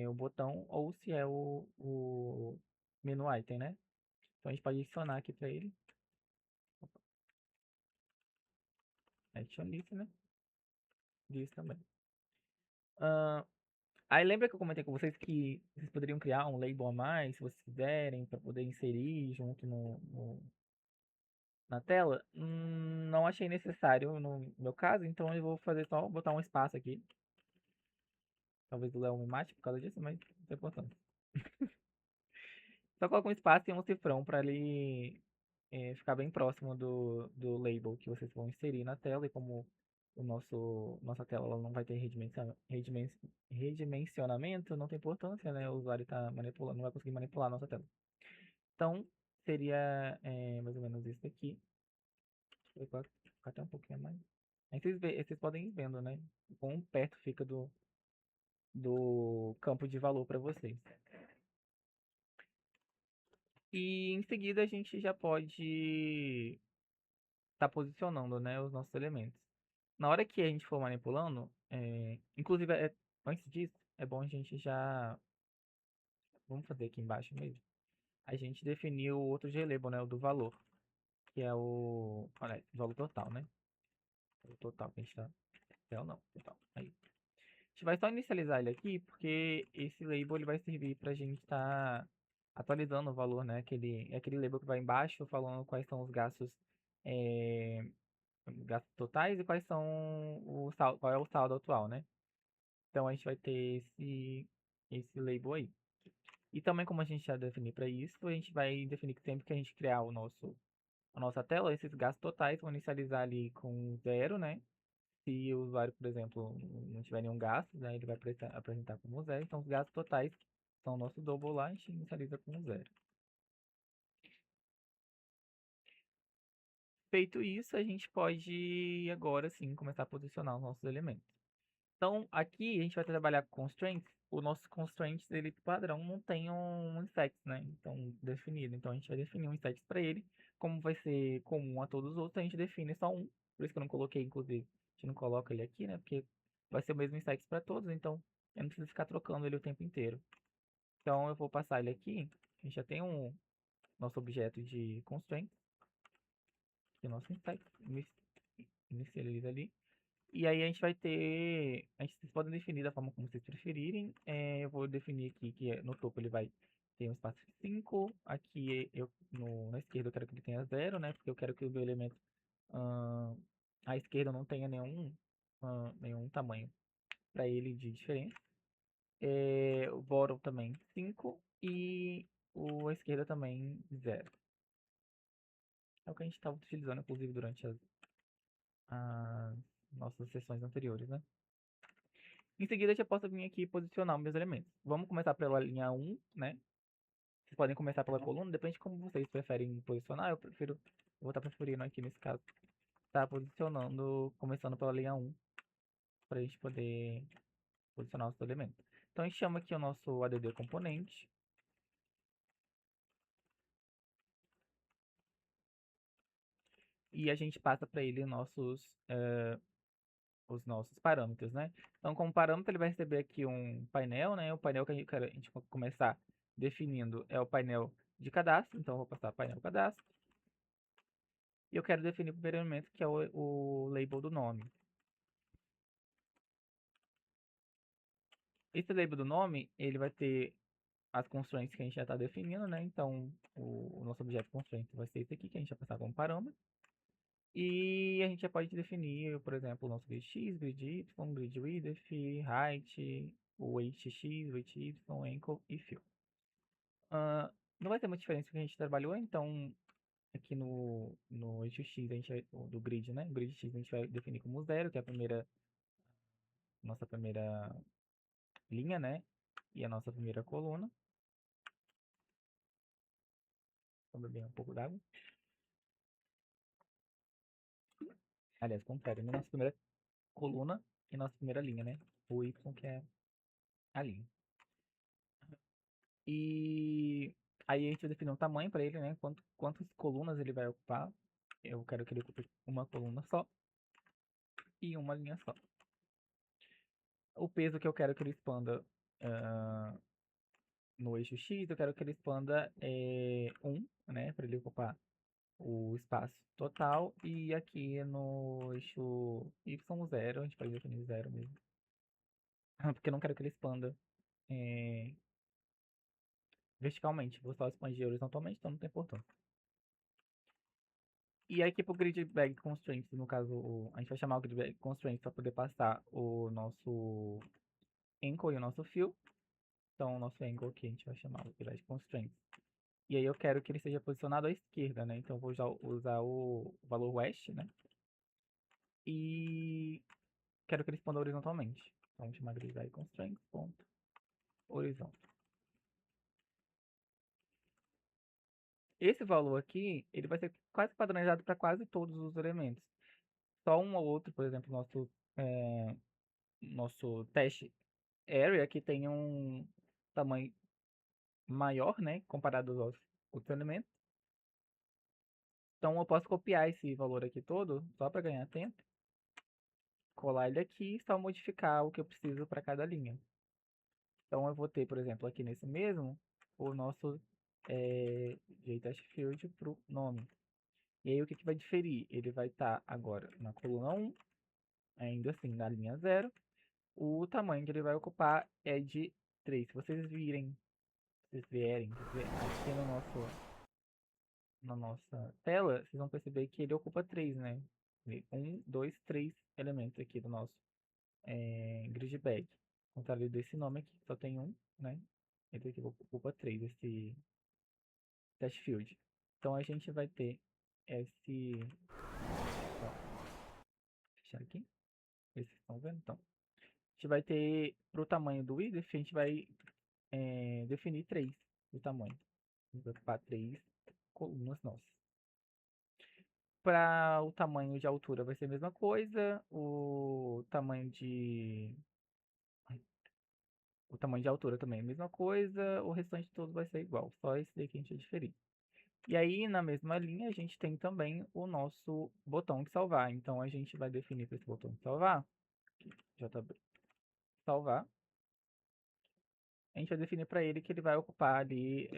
o botão ou se é o menu item, né? Então a gente pode adicionar aqui para ele. Action listener. Disso também. Aí lembra que eu comentei com vocês que vocês poderiam criar um label a mais, se vocês quiserem, para poder inserir junto na tela? Não achei necessário no meu caso, então eu vou fazer só botar um espaço aqui. Talvez o Léo me mate por causa disso, mas não tem importância. Só coloca um espaço e um cifrão para ele ficar bem próximo do label que vocês vão inserir na tela. E como nossa tela ela não vai ter redimensionamento, não tem importância, né? O usuário tá manipulando, não vai conseguir manipular a nossa tela. Então, seria mais ou menos isso aqui. Deixa eu colocar até um pouquinho mais. Aí vocês podem ir vendo, né? O quão perto fica do campo de valor para vocês. E em seguida a gente já pode estar posicionando, né, os nossos elementos. Na hora que a gente for manipulando, inclusive antes disso, é bom a gente já, vamos fazer aqui embaixo mesmo, a gente definiu o outro glabel, né, o do valor, que é olha, o valor total, né, o total que a gente tá, não, total, aí. A gente vai só inicializar ele aqui, porque esse label ele vai servir para a gente estar atualizando o valor, né? Aquele label que vai embaixo falando quais são os gastos, gastos totais e quais são qual é o saldo atual, né? Então a gente vai ter esse label aí. E também como a gente já definiu para isso, a gente vai definir que sempre que a gente criar a nossa tela, esses gastos totais vão inicializar ali com 0, né? Se o usuário, por exemplo, não tiver nenhum gasto, né, ele vai apresentar como 0. Então, os gastos totais são o nosso double lá, a gente inicializa como 0. Feito isso, a gente pode agora sim começar a posicionar os nossos elementos. Então, aqui a gente vai trabalhar com constraints. O nosso constraints, ele padrão, não tem um inset, né? Então, definido. Então, a gente vai definir um inset para ele. Como vai ser comum a todos os outros, a gente define só um. Por isso que eu não coloquei, inclusive. A gente não coloca ele aqui, né? Porque vai ser o mesmo inset para todos. Então, eu não preciso ficar trocando ele o tempo inteiro. Então, eu vou passar ele aqui. A gente já tem nosso objeto de constraint. Que é o nosso inset. Inicializa ali. E aí a gente vai ter, vocês podem definir da forma como vocês preferirem. Eu vou definir aqui que no topo ele vai ter um espaço de 5. Aqui na esquerda eu quero que ele tenha 0, né? Porque eu quero que o meu elemento à esquerda não tenha nenhum tamanho para ele de diferença. O bottom também 5 e à esquerda também 0. É o que a gente estava utilizando, inclusive, durante as nossas sessões anteriores, né? Em seguida, eu já posso vir aqui e posicionar os meus elementos. Vamos começar pela linha 1, né? Vocês podem começar pela coluna, depende de como vocês preferem posicionar. Eu vou estar preferindo aqui nesse caso, estar posicionando, começando pela linha 1, para a gente poder posicionar os elementos. Então a gente chama aqui o nosso ADD componente. E a gente passa para ele os nossos parâmetros, né? Então, como parâmetro, ele vai receber aqui um painel, né? O painel que a gente vai começar definindo é o painel de cadastro. Então, eu vou passar painel cadastro. E eu quero definir o primeiro elemento, que é o label do nome. Esse label do nome, ele vai ter as constraints que a gente já está definindo, né? Então, o nosso objeto constraint vai ser esse aqui, que a gente vai passar como parâmetro. E a gente já pode definir, por exemplo, o nosso grid x, grid y, grid width, height, o weight x, weight y, ankle e fill. Não vai ter muita diferença do que a gente trabalhou, então aqui no eixo x, a gente vai, do grid, né? O grid x a gente vai definir como 0, que é a nossa primeira linha, né? E a nossa primeira coluna. Vou beber um pouco d'água. Aliás, contrário, né? Nossa primeira coluna e nossa primeira linha, né? O y, que é a linha. E aí a gente vai definir um tamanho para ele, né? Quantas colunas ele vai ocupar. Eu quero que ele ocupe uma coluna só e uma linha só. O peso que eu quero que ele expanda no eixo X, eu quero que ele expanda 1, né? Para ele ocupar o espaço total. E aqui no eixo Y, 0, a gente pode definir 0 mesmo. Porque eu não quero que ele expanda verticalmente. Vou só expandir horizontalmente, então não tem importância. E aqui pro grid bag constraints, no caso, a gente vai chamar o grid bag constraints para poder passar o nosso ankle e o nosso fill. Então, o nosso ankle aqui a gente vai chamar o grid bag constraints. E aí eu quero que ele seja posicionado à esquerda, né? Então eu vou usar o valor west, né? E quero que ele expanda horizontalmente. Então vamos chamar grid bag constraints, ponto, horizontal. Esse valor aqui, ele vai ser quase padronizado para quase todos os elementos. Só um ou outro, por exemplo, nosso teste area que tem um tamanho maior, né, comparado aos outros elementos. Então eu posso copiar esse valor aqui todo, só para ganhar tempo, colar ele aqui e só modificar o que eu preciso para cada linha. Então eu vou ter, por exemplo, aqui nesse mesmo, o nosso JTest Field para o nome. E aí o que, que vai diferir? Ele vai estar agora na coluna 1, ainda assim na linha 0. O tamanho que ele vai ocupar é de 3. Se vocês vierem aqui na nossa tela, vocês vão perceber que ele ocupa 3, né? 1, 2, 3 elementos aqui do nosso grid bag. Ao contrário desse nome aqui, só tem um, né? Esse aqui ocupa 3, esse test field. Então a gente vai ter esse... Ó, fechar aqui. Vocês estão vendo? Então, a gente vai ter, para o tamanho do width, a gente vai definir 3 de tamanho. Vai ocupar 3 colunas nossas. Para o tamanho de altura vai ser a mesma coisa. O tamanho de altura também é a mesma coisa. O restante todo vai ser igual. Só esse daqui a gente vai diferir. E aí, na mesma linha, a gente tem também o nosso botão de salvar. Então, a gente vai definir para esse botão de salvar. JB salvar. A gente vai definir para ele que ele vai ocupar ali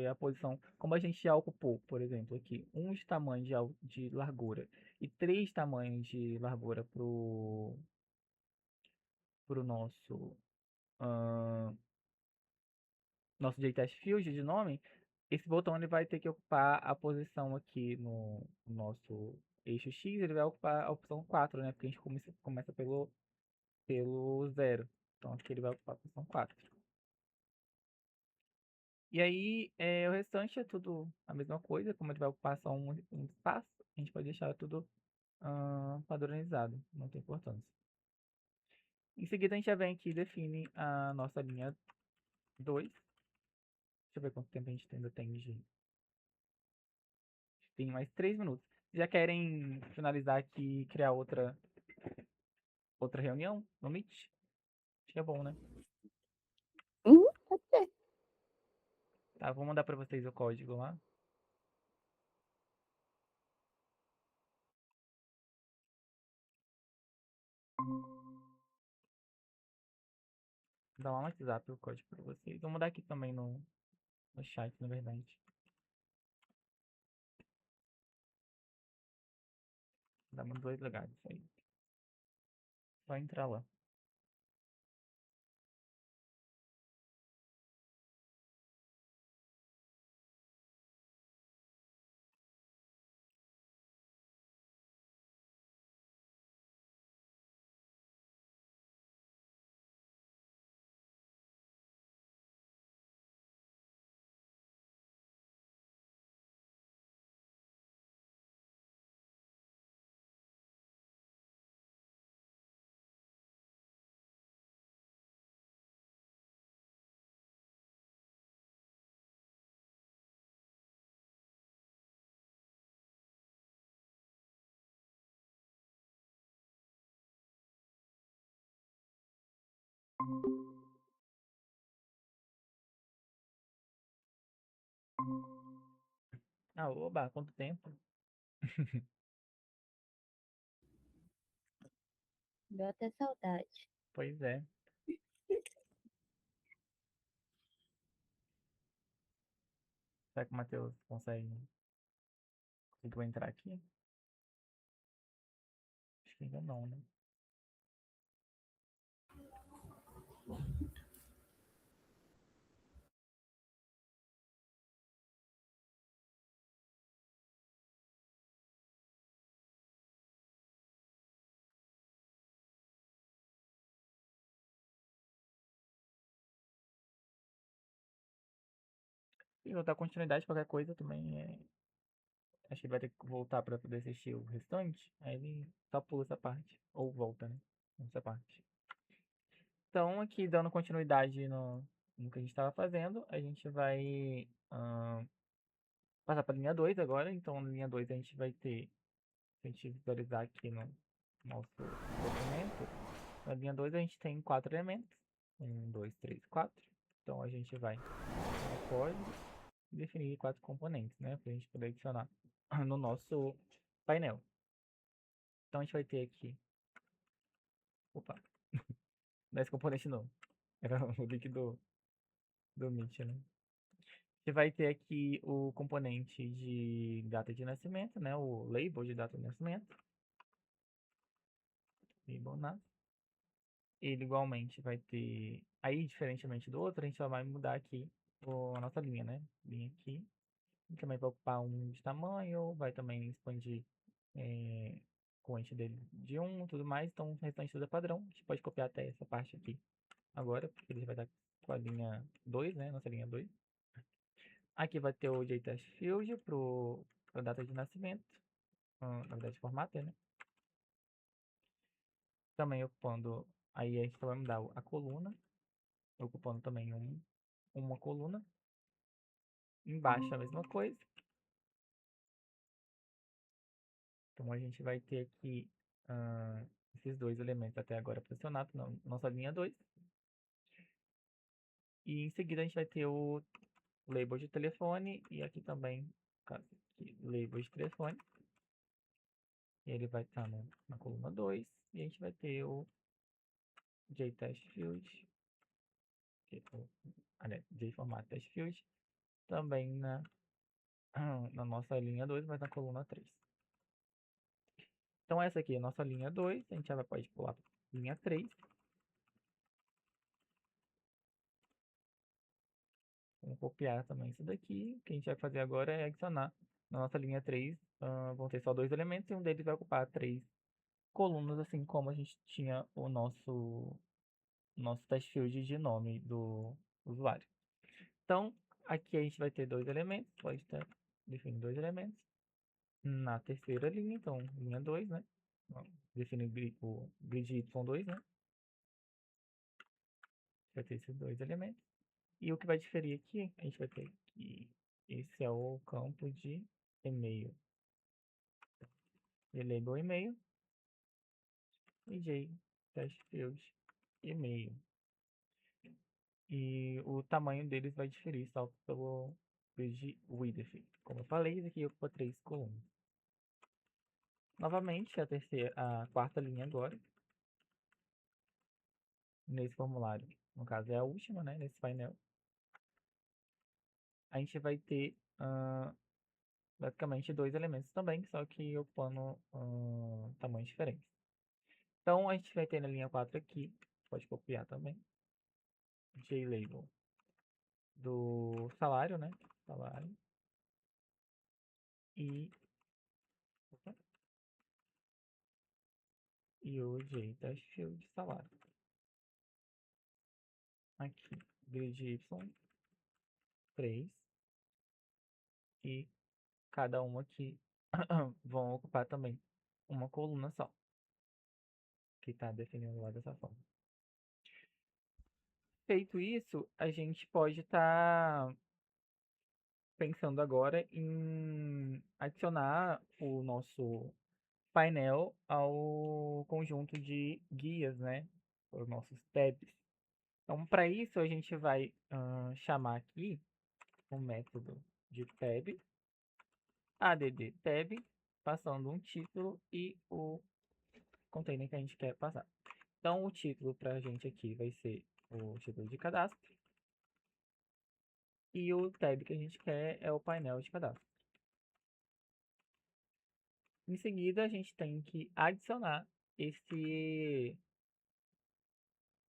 a posição, como a gente já ocupou, por exemplo, aqui, um de tamanho de largura e 3 tamanhos de largura pro nosso nosso JTest Field de nome. Esse botão ele vai ter que ocupar a posição aqui no nosso eixo X, ele vai ocupar a opção 4, né? Porque a gente começa pelo 0. Então aqui ele vai ocupar a posição 4. E aí, o restante é tudo a mesma coisa, como ele vai ocupar só um espaço, a gente pode deixar tudo padronizado, não tem importância. Em seguida, a gente já vem aqui e define a nossa linha 2. Deixa eu ver quanto tempo a gente ainda tem de... Tem mais 3 minutos. Já querem finalizar aqui e criar outra reunião no Meet? Acho que é bom, né? Pode ser. Tá, vou mandar pra vocês o código lá. Vou dar um WhatsApp o código pra vocês. Vou mandar aqui também no chat, na verdade. Dá uns 2 lugares aí. Só entrar lá. Ah, oba, quanto tempo? Deu até saudade. Pois é. Será que o Matheus conseguiu entrar aqui? Acho que ainda não, né? E vou dar continuidade, qualquer coisa também. Acho que ele vai ter que voltar pra poder assistir o restante. Aí ele só pula essa parte. Ou volta, né? Nessa parte. Então, aqui dando continuidade no que a gente estava fazendo, a gente vai passar para a linha 2 agora. Então, na linha 2 a gente vai ter, se a gente visualizar aqui no nosso documento, na linha 2 a gente tem 4 elementos. 1, 2, 3, 4. Então, a gente vai no código e definir 4 componentes, né? Para a gente poder adicionar no nosso painel. Então, a gente vai ter aqui... Opa! Não é esse componente não. Era o link do Meet, né? Você vai ter aqui o componente de data de nascimento, né? O label de data de nascimento. Label na. Ele igualmente vai ter... Aí, diferentemente do outro, a gente só vai mudar aqui a nossa linha, né? Linha aqui. E também vai ocupar um de tamanho, vai também expandir com o ente dele de 1 e tudo mais. Então, o restante tudo é padrão. A gente pode copiar até essa parte aqui agora, porque ele vai estar com a linha 2, né? Nossa linha 2. Aqui vai ter o JTest Field para data de nascimento. Na verdade, formato, né? Também ocupando, aí a gente vai mudar a coluna, ocupando também uma coluna. Embaixo a mesma coisa. Então a gente vai ter aqui esses dois elementos até agora pressionados na nossa linha 2. E em seguida a gente vai ter o label de telefone e aqui também, caso aqui, label de telefone. E ele vai estar na coluna 2 e a gente vai ter o JTest Field, aliás, JFormat Test Field, também na nossa linha 2, mas na coluna 3. Então essa aqui é a nossa linha 2, a gente já pode pular para linha 3. Vamos copiar também isso daqui. O que a gente vai fazer agora é adicionar na nossa linha 3, vão ter só 2 elementos e um deles vai ocupar 3 colunas, assim como a gente tinha o nosso test field de nome do usuário. Então, Aqui a gente vai ter dois elementos, pode ter, definir dois elementos. Na terceira linha, então, linha 2, né? Definir o grid Y2, né? Vai ter esses dois elementos. E o que vai diferir aqui, a gente vai ter que esse é o campo de e-mail. Label e-mail e j test field e-mail. E o tamanho deles vai diferir só pelo grid width. Como eu falei, isso aqui ocupa 3 colunas. Novamente, a quarta linha agora. Nesse formulário, no caso é a última, né? Nesse painel. A gente vai ter basicamente dois elementos também, só que ocupando tamanhos diferentes. Então, a gente vai ter na linha 4 aqui, pode copiar também, JLabel do salário, né? Salário. E, o JTestField salário. Aqui, grid Y3. E cada um aqui vão ocupar também uma coluna só, que está definido lá dessa forma. Feito isso, a gente pode estar pensando agora em adicionar o nosso painel ao conjunto de guias, né? Os nossos tabs. Então, para isso, a gente vai chamar aqui o método de tab, add tab, passando um título e o container que a gente quer passar. Então, o título para a gente aqui vai ser o título de cadastro. E o tab que a gente quer é o painel de cadastro. Em seguida, a gente tem que adicionar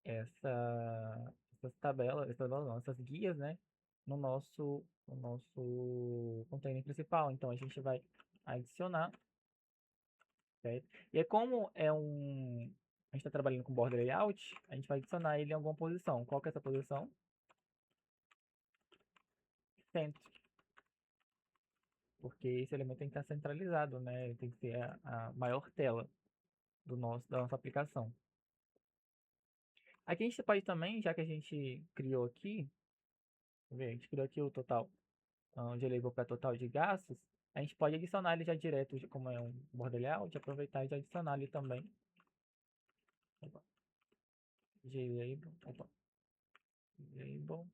essas tabelas, essas guias, né, no nosso container principal. Então, a gente vai adicionar, certo? E é como a gente está trabalhando com border layout, a gente vai adicionar ele em alguma posição. Qual que é essa posição? Centro. Porque esse elemento tem que estar centralizado, né? Ele tem que ser a maior tela da nossa aplicação. Aqui a gente pode também, já que a gente criou aqui, a gente criou aqui o total de label para total de gastos, a gente pode adicionar ele já direto, como é um border layout, aproveitar e já adicionar ele também. Label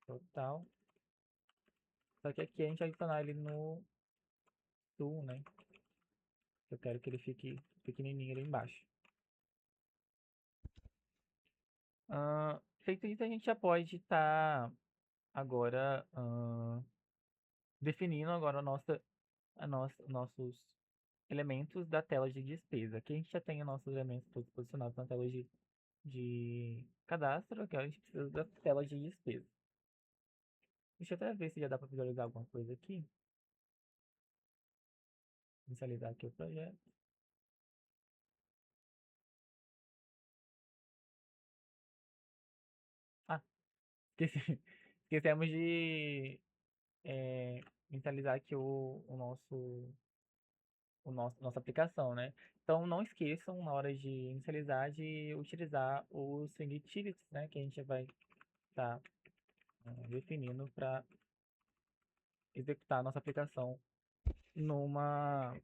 total. Só que aqui a gente vai adicionar ele no tool, né? Eu quero que ele fique pequenininho ali embaixo. Feito isso, a gente já pode estar agora definindo agora nossos elementos da tela de despesa. Aqui a gente já tem os nossos elementos todos posicionados na tela de cadastro. Aqui a gente precisa da tela de despesa. Deixa eu até ver se já dá para visualizar alguma coisa aqui. Inicializar aqui o projeto. Ah, esquecemos de inicializar aqui nossa aplicação, né? Então não esqueçam na hora de inicializar de utilizar os string utilities, né? Que a gente vai estar definindo para executar a nossa aplicação numa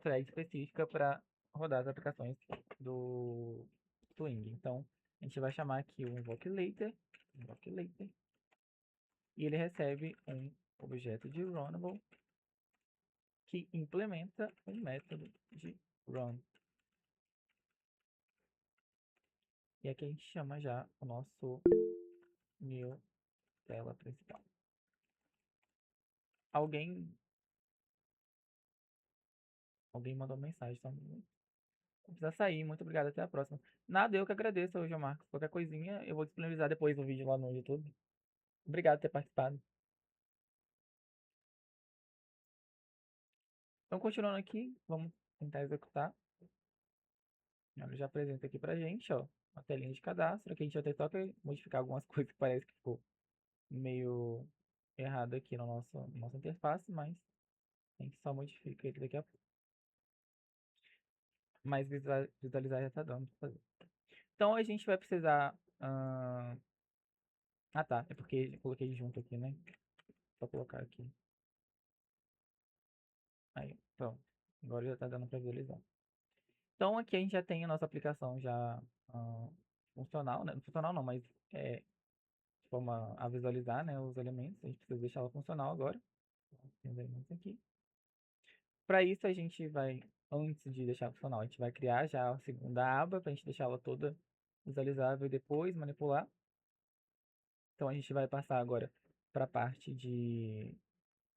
thread específica para rodar as aplicações do Swing. Então a gente vai chamar aqui o invoke_later, e ele recebe um objeto de runnable que implementa um método de run. E aqui a gente chama já o nosso new tela principal. Alguém mandou mensagem, então precisa sair. Muito obrigado, até a próxima. Nada, eu que agradeço, João Marcos. Qualquer coisinha eu vou disponibilizar depois o vídeo lá no YouTube. Obrigado por ter participado. Então, continuando aqui, vamos tentar executar. Ele já apresenta aqui pra gente, ó, a telinha de cadastro. Aqui a gente vai ter só que modificar algumas coisas que parece que ficou meio errado aqui no nossa interface, mas a gente só modifica ele daqui a pouco. Mas visualizar já tá dando pra fazer. Então a gente vai precisar. Ah tá, é porque eu coloquei junto aqui, né? Só colocar aqui. Aí, pronto. Agora já tá dando pra visualizar. Então aqui a gente já tem a nossa aplicação já funcional, né? Não funcional não, mas de forma a visualizar, né, os elementos. A gente precisa deixar ela funcional agora. Tem os elementos aqui. Para isso a gente vai, antes de deixar funcional, a gente vai criar já a segunda aba para a gente deixar ela toda visualizável e depois manipular. Então a gente vai passar agora para a parte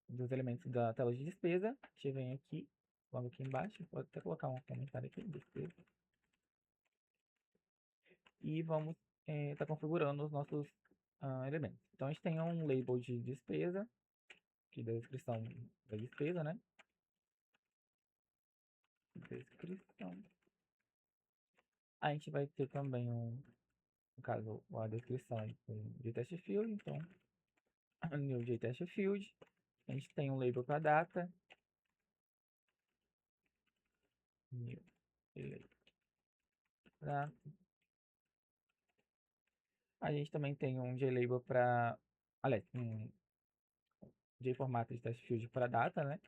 dos elementos da tela de despesa. A gente vem aqui, logo aqui embaixo, pode até colocar um comentário aqui, despesa. E vamos estar configurando os nossos elementos. Então a gente tem um label de despesa, aqui da descrição da despesa, né? Descrição. A gente vai ter também no caso, a descrição de test field, então new de test field. A gente tem um label para data. New data. A gente também tem um JLabel para, aliás, um JFormato de test field para data, né?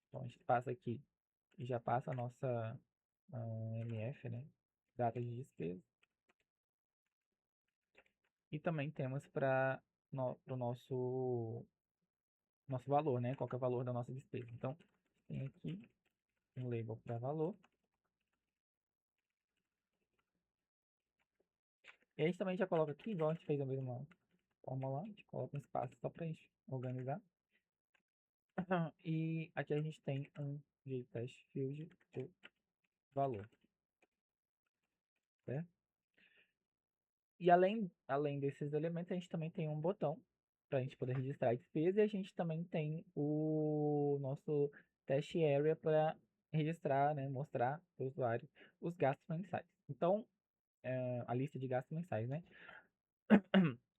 Então a gente passa aqui e já passa a nossa MF, né? Data de despesa. E também temos para o nosso valor, né? Qual que é o valor da nossa despesa. Então, tem aqui um label para valor. E a gente também já coloca aqui, igual a gente fez a mesma forma lá, a gente coloca um espaço só para a gente organizar. E aqui a gente tem um test field de valor, certo? E além desses elementos, a gente também tem um botão para a gente poder registrar a despesa e a gente também tem o nosso test area para registrar, né, mostrar para o usuário os gastos mensais. Então, a lista de gastos mensais, né?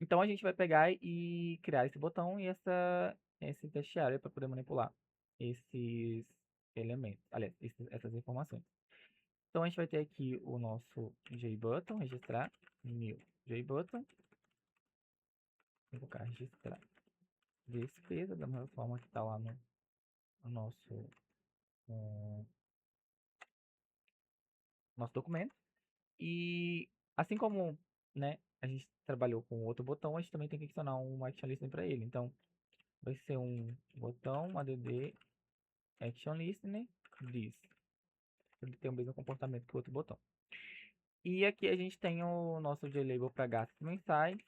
Então a gente vai pegar e criar esse botão e esse test area para poder manipular esses elementos, aliás, essas informações. Então a gente vai ter aqui o nosso JButton, registrar, new JButton, vou colocar registrar despesa, da mesma forma que está lá no nosso documento. E assim como, né, a gente trabalhou com outro botão, a gente também tem que adicionar um action listening para ele. Então vai ser um botão add action listening this. Ele tem o mesmo comportamento que o outro botão. E aqui a gente tem o nosso JLabel para gastos mensais.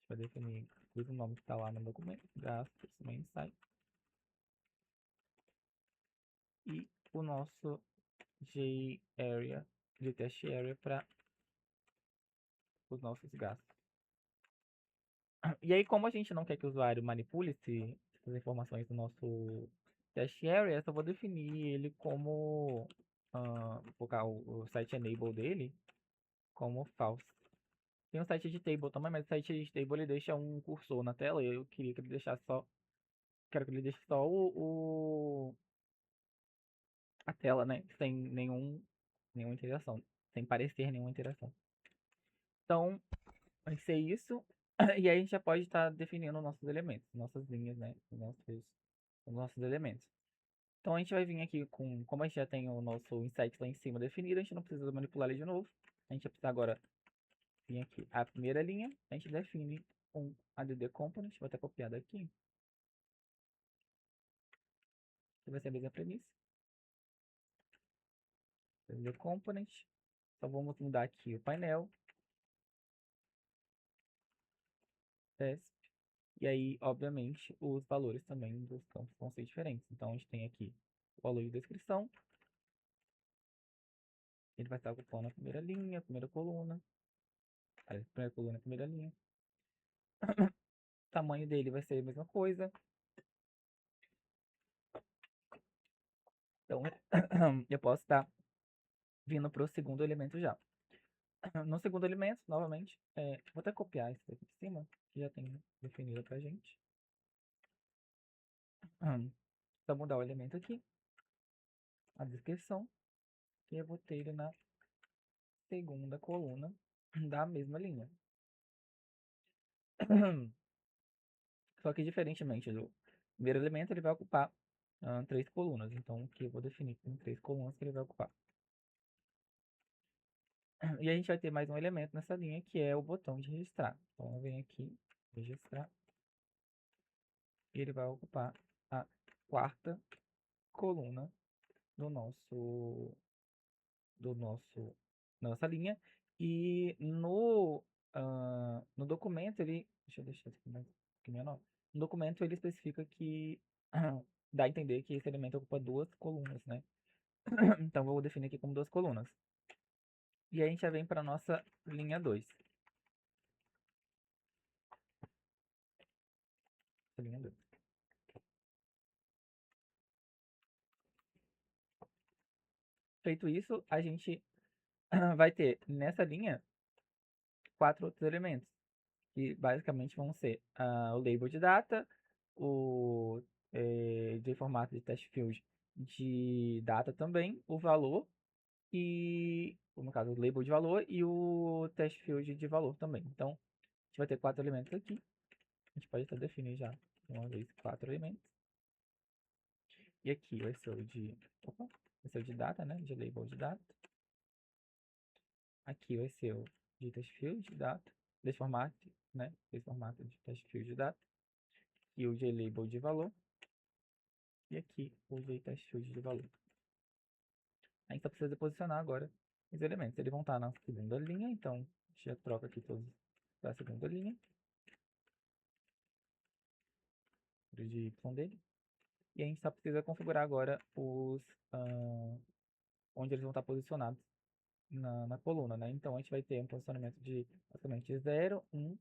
A gente vai definir o mesmo nome que está lá no documento, gastos mensais. E o nosso JArea, JTest Area para os nossos gastos. E aí, como a gente não quer que o usuário manipule essas informações do nosso test area, eu só vou definir ele como vou colocar o site enable dele como false. Tem um site de table também, mas o site de table ele deixa um cursor na tela e eu queria que ele deixasse só. Quero que ele deixe só a tela, né? Sem nenhuma interação. Sem parecer nenhuma interação. Então, vai ser isso. E aí a gente já pode estar definindo nossos elementos, nossas linhas, né? Os nossos elementos. Então a gente vai vir aqui como a gente já tem o nosso insight lá em cima definido, a gente não precisa manipular ele de novo. A gente vai precisar agora vir aqui a primeira linha, a gente define um add component, vou até copiar daqui. Que vai ser a mesma premissa. Add component. Só vamos mudar aqui o painel. Test. E aí, obviamente, os valores também dos campos vão ser diferentes. Então, a gente tem aqui o valor de descrição. Ele vai estar ocupando a primeira linha, a primeira coluna. A primeira coluna, a primeira linha. O tamanho dele vai ser a mesma coisa. Então, eu posso estar vindo para o segundo elemento já. No segundo elemento, novamente, vou até copiar isso aqui de cima, que já tem definido pra gente. Só mudar o elemento aqui, a descrição, e eu vou ter ele na segunda coluna da mesma linha. Só que diferentemente do primeiro elemento, ele vai ocupar 3 colunas. Então, aqui eu vou definir com 3 colunas que ele vai ocupar. E a gente vai ter mais um elemento nessa linha, que é o botão de registrar. Então, eu venho aqui, registrar, e ele vai ocupar a quarta coluna do nossa linha. E no documento, deixa eu deixar isso aqui mais menor. No documento, ele especifica que dá a entender que esse elemento ocupa 2 colunas, né? Então, vou definir aqui como 2 colunas. E aí a gente já vem para a nossa linha 2. Linha 2. Feito isso, a gente vai ter nessa linha 4 outros elementos, que basicamente vão ser o label de data, o de formato de test field de data também, o valor e, no caso, o label de valor e o test field de valor também. Então, a gente vai ter 4 elementos aqui. A gente pode até definir já uma vez 4 elementos. E aqui vai ser o de, vai ser o de data, né? De label de data. Aqui vai ser o de test field de data, desse formato, né? Desse formato de test field de data. E o de label de valor. E aqui o de test field de valor. A gente só precisa posicionar agora os elementos. Eles vão estar na segunda linha, então a gente já troca aqui todos para a segunda linha. De Y dele. E a gente só precisa configurar agora onde eles vão estar posicionados na coluna, né? Então a gente vai ter um posicionamento de basicamente 0, 1,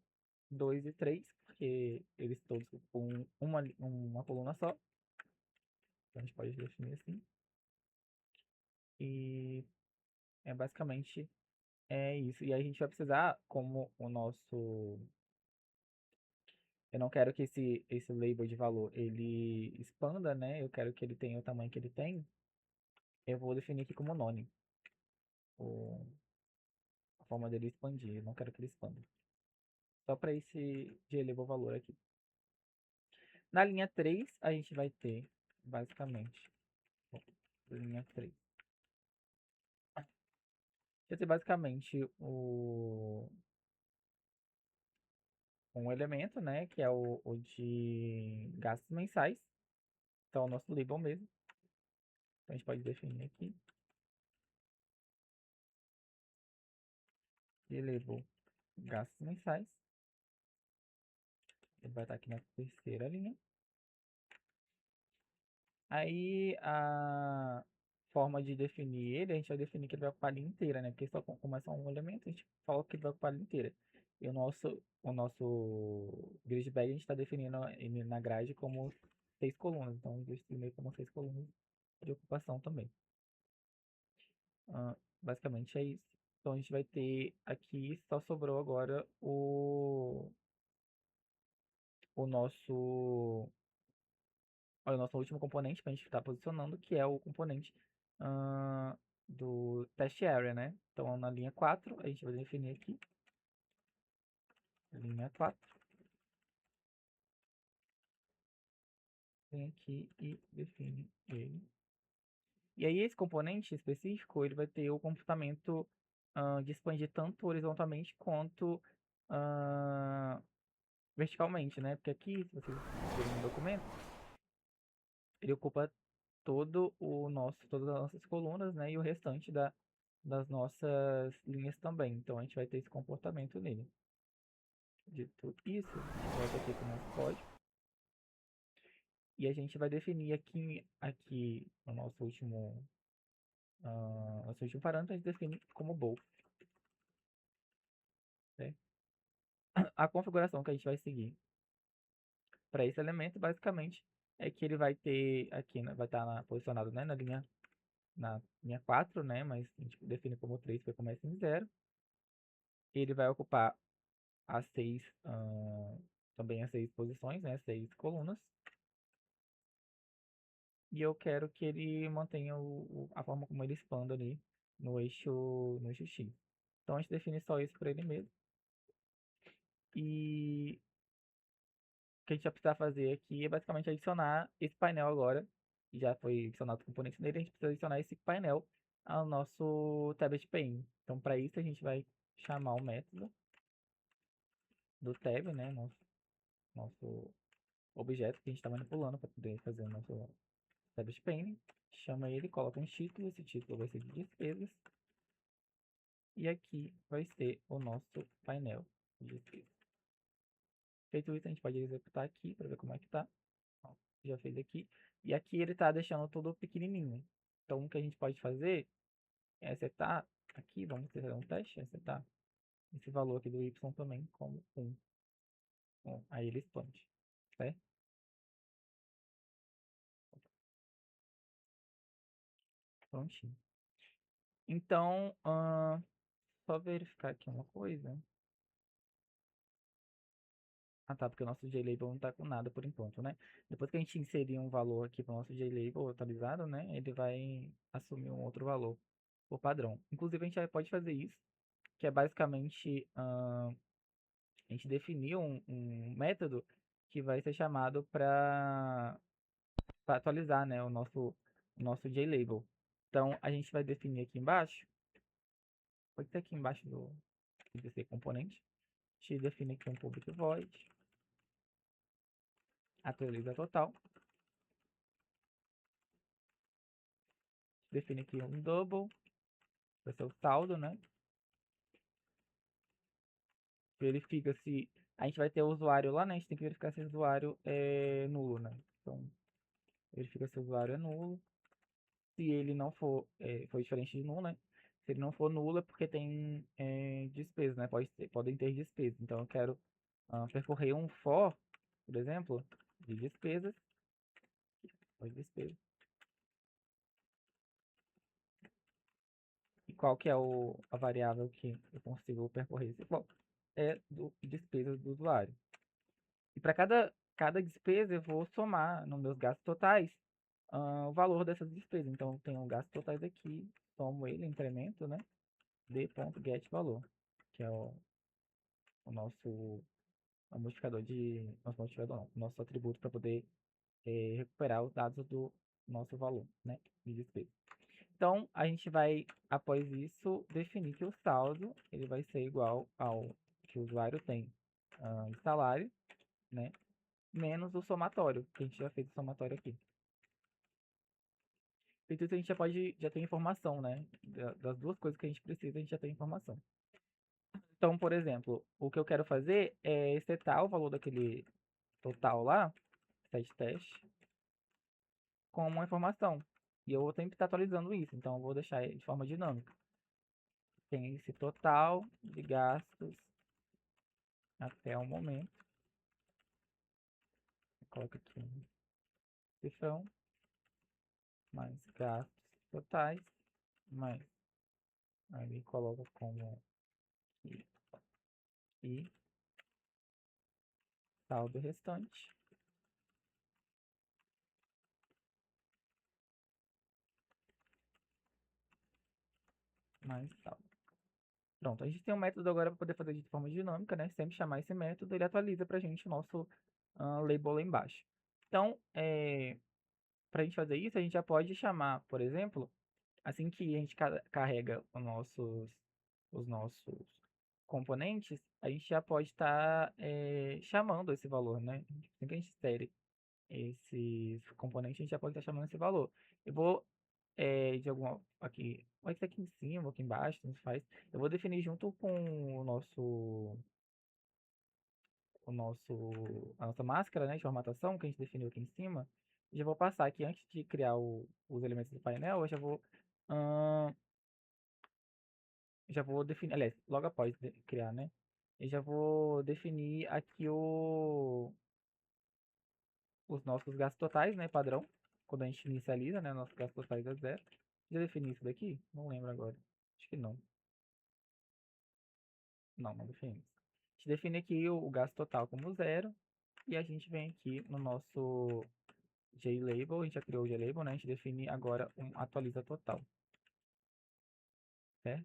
2 e 3, porque eles todos ocupam uma coluna só. Então a gente pode definir assim. E basicamente isso. E aí a gente vai precisar, como o nosso... Eu não quero que esse label de valor ele expanda, né? Eu quero que ele tenha o tamanho que ele tem. Eu vou definir aqui como none a forma dele expandir. Eu não quero que ele expanda. Só para esse de label valor aqui. Na linha 3, a gente vai ter, basicamente, linha 3. Vai ter basicamente um elemento, né, que é o de gastos mensais. Então, é o nosso label mesmo. Então, a gente pode definir aqui. De label gastos mensais. Ele vai estar aqui na terceira linha. Aí, a forma de definir ele, a gente vai definir que ele vai ocupar a linha inteira, né? Porque só começa um elemento, a gente fala que ele vai ocupar a linha inteira. E o nosso grid bag, a gente está definindo ele na grade como 6 colunas. Então, a gente define como 6 colunas de ocupação também. Basicamente é isso. Então, a gente vai ter aqui, só sobrou agora o nosso último componente para a gente estar posicionando, que é o componente do test area, né? Então, na linha 4, a gente vai definir aqui, linha 4, vem aqui e define ele. E aí, esse componente específico, ele vai ter o comportamento de expandir tanto horizontalmente quanto verticalmente, né? Porque aqui, se vocês verem no documento, ele ocupa todas as nossas colunas, né? E o restante das nossas linhas também. Então a gente vai ter esse comportamento nele. Dito isso, a gente volta aqui para o nosso código. E a gente vai definir aqui no nosso último parâmetro, a gente define como both. Né? A configuração que a gente vai seguir para esse elemento, basicamente, é que ele vai ter aqui, né, vai estar posicionado, né, na linha 4, né, mas a gente define como 3, porque começa em 0. ele vai ocupar as também as 6 posições, né? 6 colunas. E eu quero que ele mantenha a forma como ele expanda ali no eixo X. Então a gente define só isso para ele mesmo. E o que a gente vai precisar fazer aqui é basicamente adicionar esse painel agora. Que já foi adicionado os componentes nele, a gente precisa adicionar esse painel ao nosso tablet pane. Então para isso a gente vai chamar o método do tab, né? Nosso objeto que a gente está manipulando para poder fazer o nosso tablet pane. Chama ele, coloca um título, esse título vai ser de despesas. E aqui vai ser o nosso painel de despesas. Feito isso, a gente pode executar aqui para ver como é que tá. Ó, já fez aqui. E aqui ele está deixando tudo pequenininho. Então, o que a gente pode fazer é setar aqui, vamos fazer um teste, é setar esse valor aqui do y também como 1. Bom, aí ele expande, certo? Prontinho. Então, só verificar aqui uma coisa. Ah, tá, porque o nosso JLabel não tá com nada por enquanto, né? Depois que a gente inserir um valor aqui para o nosso JLabel atualizado, né? Ele vai assumir um outro valor por padrão. Inclusive, a gente já pode fazer isso, que é basicamente a gente definir um método que vai ser chamado para atualizar, né? O nosso JLabel. Então, a gente vai definir aqui embaixo, pode ser aqui embaixo do desse componente, a gente define aqui um public void, atualiza total. Define aqui um double, vai ser o saldo, né? Verifica se a gente vai ter o usuário lá, né? A gente tem que verificar se o usuário é nulo, né? Então, verifica se o usuário é nulo. Se ele não for, foi diferente de nulo, né? Se ele não for nulo é porque tem despesa, né? Podem ter despesas. Então, eu quero percorrer um for, por exemplo, de despesas. E qual que é a variável que eu consigo percorrer esse for? É do despesas do usuário. E para cada despesa eu vou somar nos meus gastos totais o valor dessas despesas. Então eu tenho gastos totais aqui, somo ele, incremento, né? d.getValor, que é o nosso modificador nosso modificador não, nosso atributo para poder recuperar os dados do nosso valor, né? De despesa. Então a gente vai, após isso, definir que o saldo ele vai ser igual ao que o usuário tem de salário, né? Menos o somatório, que a gente já fez o somatório aqui. Feito isso, a gente já tem informação, né? Das duas coisas que a gente precisa, a gente já tem informação. Então, por exemplo, o que eu quero fazer é setar o valor daquele total lá, set teste, com uma informação. E eu vou sempre estar atualizando isso, então eu vou deixar de forma dinâmica. Tem esse total de gastos até o momento. Coloca aqui um cifrão, mais gastos totais, mais aí coloca como e saldo restante, mais saldo. Pronto, a gente tem um método agora para poder fazer de forma dinâmica, né? Sempre chamar esse método, ele atualiza para a gente o nosso label lá embaixo. Então, para a gente fazer isso, a gente já pode chamar, por exemplo, assim que a gente carrega os nossos componentes, a gente já pode estar chamando esse valor, né? Assim que a gente insere esses componentes, a gente já pode estar chamando esse valor. Eu vou de alguma aqui, pode ser aqui em cima ou aqui embaixo, tanto faz. Eu vou definir junto com a nossa máscara, né, de formatação que a gente definiu aqui em cima. Já vou passar aqui antes de criar os elementos do painel, eu já vou definir, aliás, logo após criar, né? Eu já vou definir aqui os nossos gastos totais, né, padrão. Quando a gente inicializa, né, nossos gastos totais é 0. Já defini isso daqui? Não lembro agora. Acho que não. Não definimos. A gente define aqui o gasto total como 0. E a gente vem aqui no nosso JLabel, a gente já criou o JLabel, né? A gente define agora um atualiza total, certo?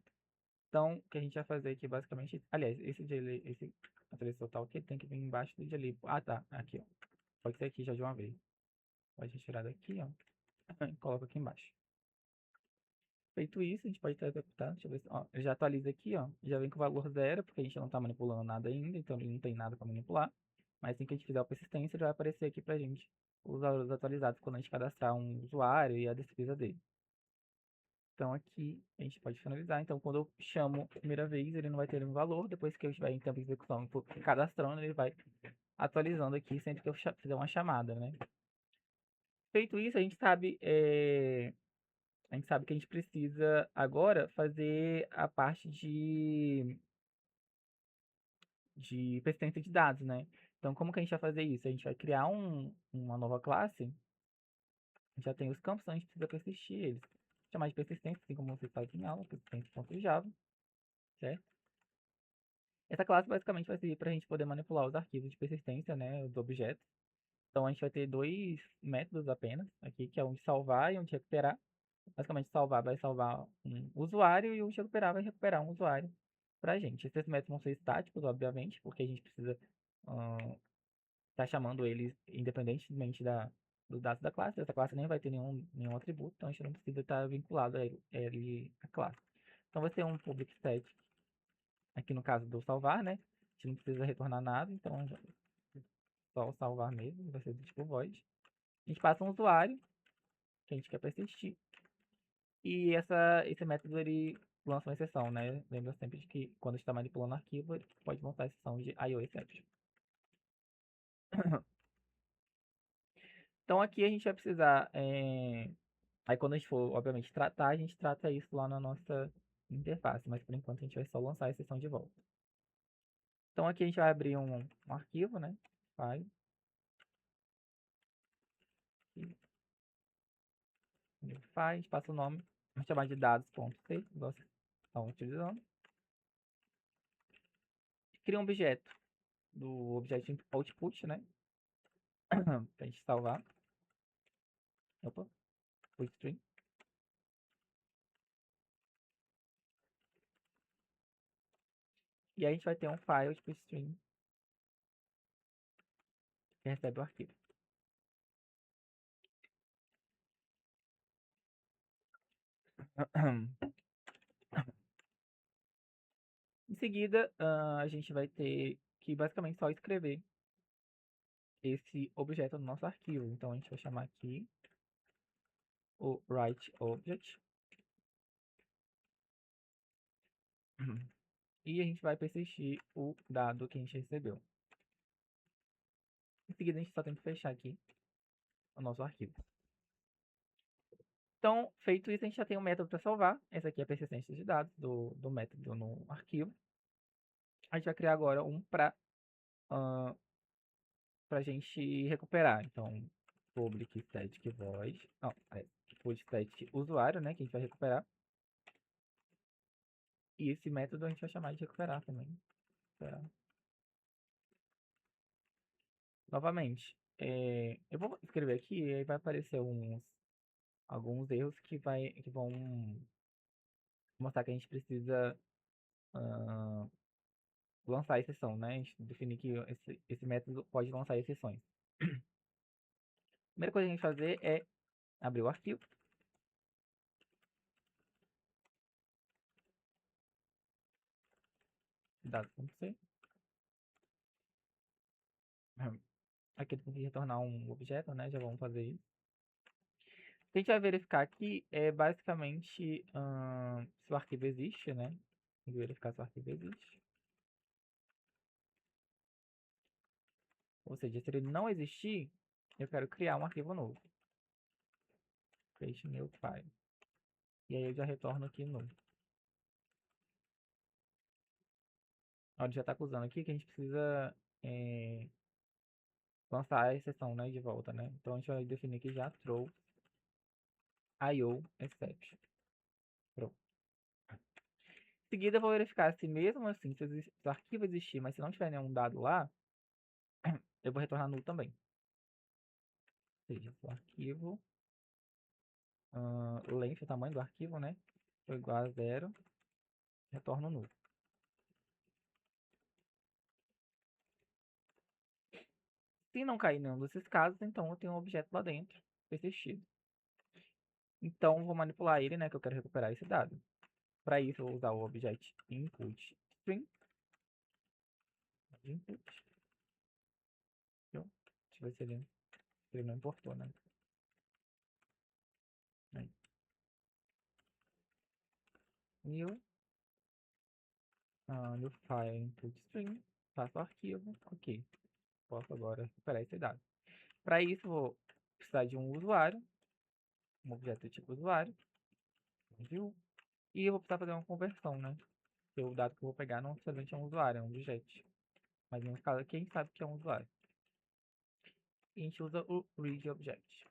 Então, o que a gente vai fazer aqui basicamente, aliás, esse atualiza total aqui tem que vir embaixo do JLabel. Ah, tá, aqui, ó. Pode ser aqui já de uma vez. Pode tirar daqui, ó. E coloca aqui embaixo. Feito isso, a gente pode executar. Deixa eu ver se, ó, ele já atualiza aqui, ó. Já vem com o valor 0, porque a gente não está manipulando nada ainda, então ele não tem nada para manipular. Mas assim que a gente fizer a persistência, ele vai aparecer aqui pra gente os valores atualizados quando a gente cadastrar um usuário e a defesa dele. Então aqui a gente pode finalizar. Então quando eu chamo a primeira vez, ele não vai ter nenhum valor. Depois que eu estiver em tempo de execução e cadastrando, ele vai atualizando aqui sempre que eu fizer uma chamada, né? Feito isso, a gente sabe que a gente precisa agora fazer a parte de persistência de dados, né? Então, como que a gente vai fazer isso? A gente vai criar uma nova classe. A gente já tem os campos, então a gente precisa persistir eles. Chamar de persistência, assim como você faz em aula, persistência.java, certo? Essa classe basicamente vai servir para a gente poder manipular os arquivos de persistência, né, os objetos. Então, a gente vai ter dois métodos apenas aqui, que é um de salvar e um de recuperar. Basicamente, salvar vai salvar um usuário e o de recuperar vai recuperar um usuário para a gente. Esses métodos vão ser estáticos, obviamente, porque a gente precisa estar chamando eles independentemente dos dados da classe. Essa classe nem vai ter nenhum atributo, então a gente não precisa estar vinculado a ele a classe. Então, vai ter um public static, aqui no caso do salvar, né? A gente não precisa retornar nada, então só o salvar mesmo, vai ser do tipo void. A gente passa um usuário, que a gente quer persistir. E esse método ele lança uma exceção, né? Lembra sempre de que quando está manipulando arquivo, ele pode lançar a exceção de IO exception. Então aqui a gente vai precisar. Aí quando a gente for, obviamente, tratar, a gente trata isso lá na nossa interface. Mas por enquanto a gente vai só lançar a exceção de volta. Então aqui a gente vai abrir um arquivo, né? File. File, a gente passa o nome. Vamos chamar de dados.c, igual vocês estão utilizando. Cria um objeto do objeto output, né? Pra gente salvar. Opa, full string. E aí a gente vai ter um file tipo string que recebe o arquivo. Em seguida, a gente vai ter que basicamente só escrever esse objeto no nosso arquivo. Então a gente vai chamar aqui o write object. E a gente vai persistir o dado que a gente recebeu. Em seguida, a gente só tem que fechar aqui o nosso arquivo. Então, feito isso, a gente já tem um método para salvar. Essa aqui é a persistência de dados do método no arquivo. A gente vai criar agora um para a gente recuperar. Então, public static void, não, public static usuário, né, que a gente vai recuperar. E esse método a gente vai chamar de recuperar também. Recuperar. Novamente, eu vou escrever aqui e aí vai aparecer alguns erros que vão mostrar que a gente precisa lançar a exceção, né? A gente definir que esse método pode lançar exceções. Primeira coisa que a gente fazer é abrir o arquivo. Dados.c. Aqui tem que retornar um objeto, né? Já vamos fazer isso. O que a gente vai verificar aqui é basicamente se o arquivo existe, né? Tem que verificar se o arquivo existe. Ou seja, se ele não existir, eu quero criar um arquivo novo. Create new file. E aí eu já retorno aqui novo. A hora já está acusando aqui que a gente precisa lançar a exceção, né, de volta, né? Então a gente vai definir aqui já throw IO exception. Pronto. seguida, eu vou verificar se mesmo assim, se o arquivo existir, mas se não tiver nenhum dado lá, eu vou retornar nulo também. Ou seja, se o arquivo, length, o tamanho do arquivo, né, for igual a 0, retorno nulo. Se não cair nenhum desses casos, então eu tenho um objeto lá dentro, persistido. Então, vou manipular ele, né, que eu quero recuperar esse dado. Para isso, eu vou usar o objeto input string. Input. Deixa eu ver se ele não importou, né? Aí. New. No file input string. Faço o arquivo. Ok. Posso agora recuperar esse dado. Para isso, vou precisar de um usuário. Um objeto do tipo usuário. View. E eu vou precisar fazer uma conversão, né? Porque o dado que eu vou pegar não necessariamente é um usuário, é um objeto. Mas no caso aqui, a gente sabe que é um usuário. E a gente usa o read object.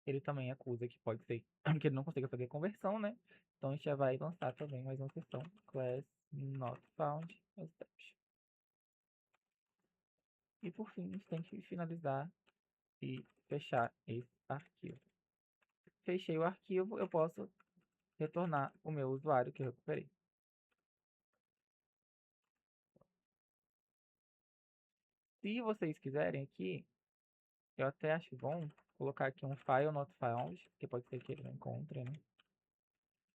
Ele também acusa que pode ser que ele não consiga fazer conversão, né? Então a gente já vai lançar também mais uma questão. Class not found exception. E por fim, a gente tem que finalizar e fechar esse arquivo. Fechei o arquivo, eu posso retornar o meu usuário que eu recuperei. Se vocês quiserem aqui, eu até acho bom colocar aqui um file not found, que pode ser que ele não encontre, né?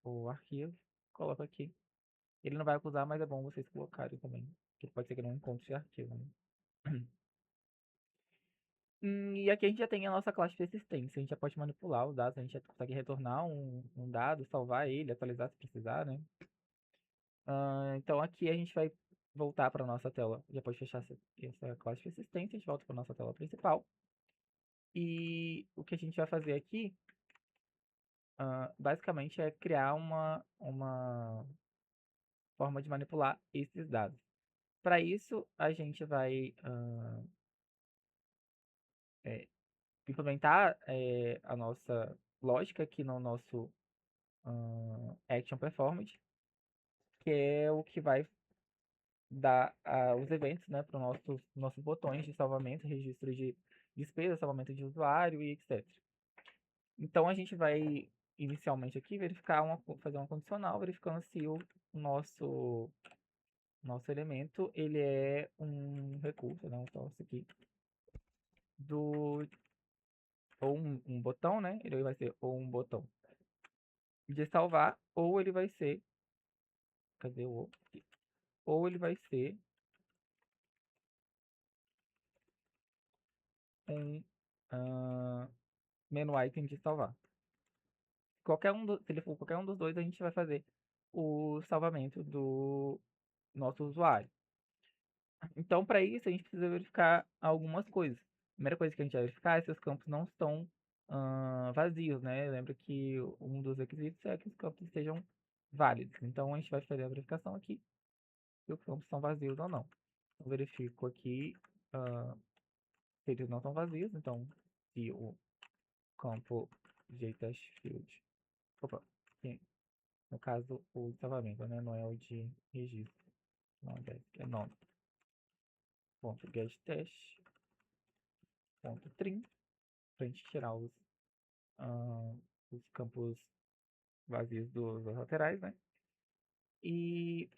O arquivo, coloco aqui. Ele não vai acusar, mas é bom vocês colocarem também, que pode ser que não encontre esse arquivo, né? E aqui a gente já tem a nossa classe de persistência. A gente já pode manipular os dados, a gente já consegue retornar um dado, salvar ele, atualizar se precisar, né? Então aqui a gente vai voltar para nossa tela. Já pode fechar essa classe de persistência, a gente volta para nossa tela principal. E o que a gente vai fazer aqui, basicamente, é criar uma forma de manipular esses dados. Para isso, a gente vai implementar a nossa lógica aqui no nosso Action Performance, que é o que vai dar os eventos, né, para os nossos botões de salvamento, registro de despesa, salvamento de usuário e etc. Então a gente vai inicialmente aqui fazer uma condicional, verificando se o nosso elemento ele é um recurso, né, então isso aqui do ou um botão, né? Ele vai ser ou um botão de salvar, ou ele vai ser, cadê o outro? Ou ele vai ser um menu item de salvar. Se ele for qualquer um dos dois, a gente vai fazer o salvamento do nosso usuário. Então, para isso, a gente precisa verificar algumas coisas. A primeira coisa que a gente vai verificar é se os campos não estão vazios, né? Lembra que um dos requisitos é que os campos estejam válidos. Então, a gente vai fazer a verificação aqui se os campos estão vazios ou não. Eu verifico aqui se eles não estão vazios. Então, se o campo JTestField, opa, sim, no caso o salvamento, né? Não é o de registro, não é nome. Ponto getTest, ponto trim, para a gente tirar os campos vazios dos laterais, né? E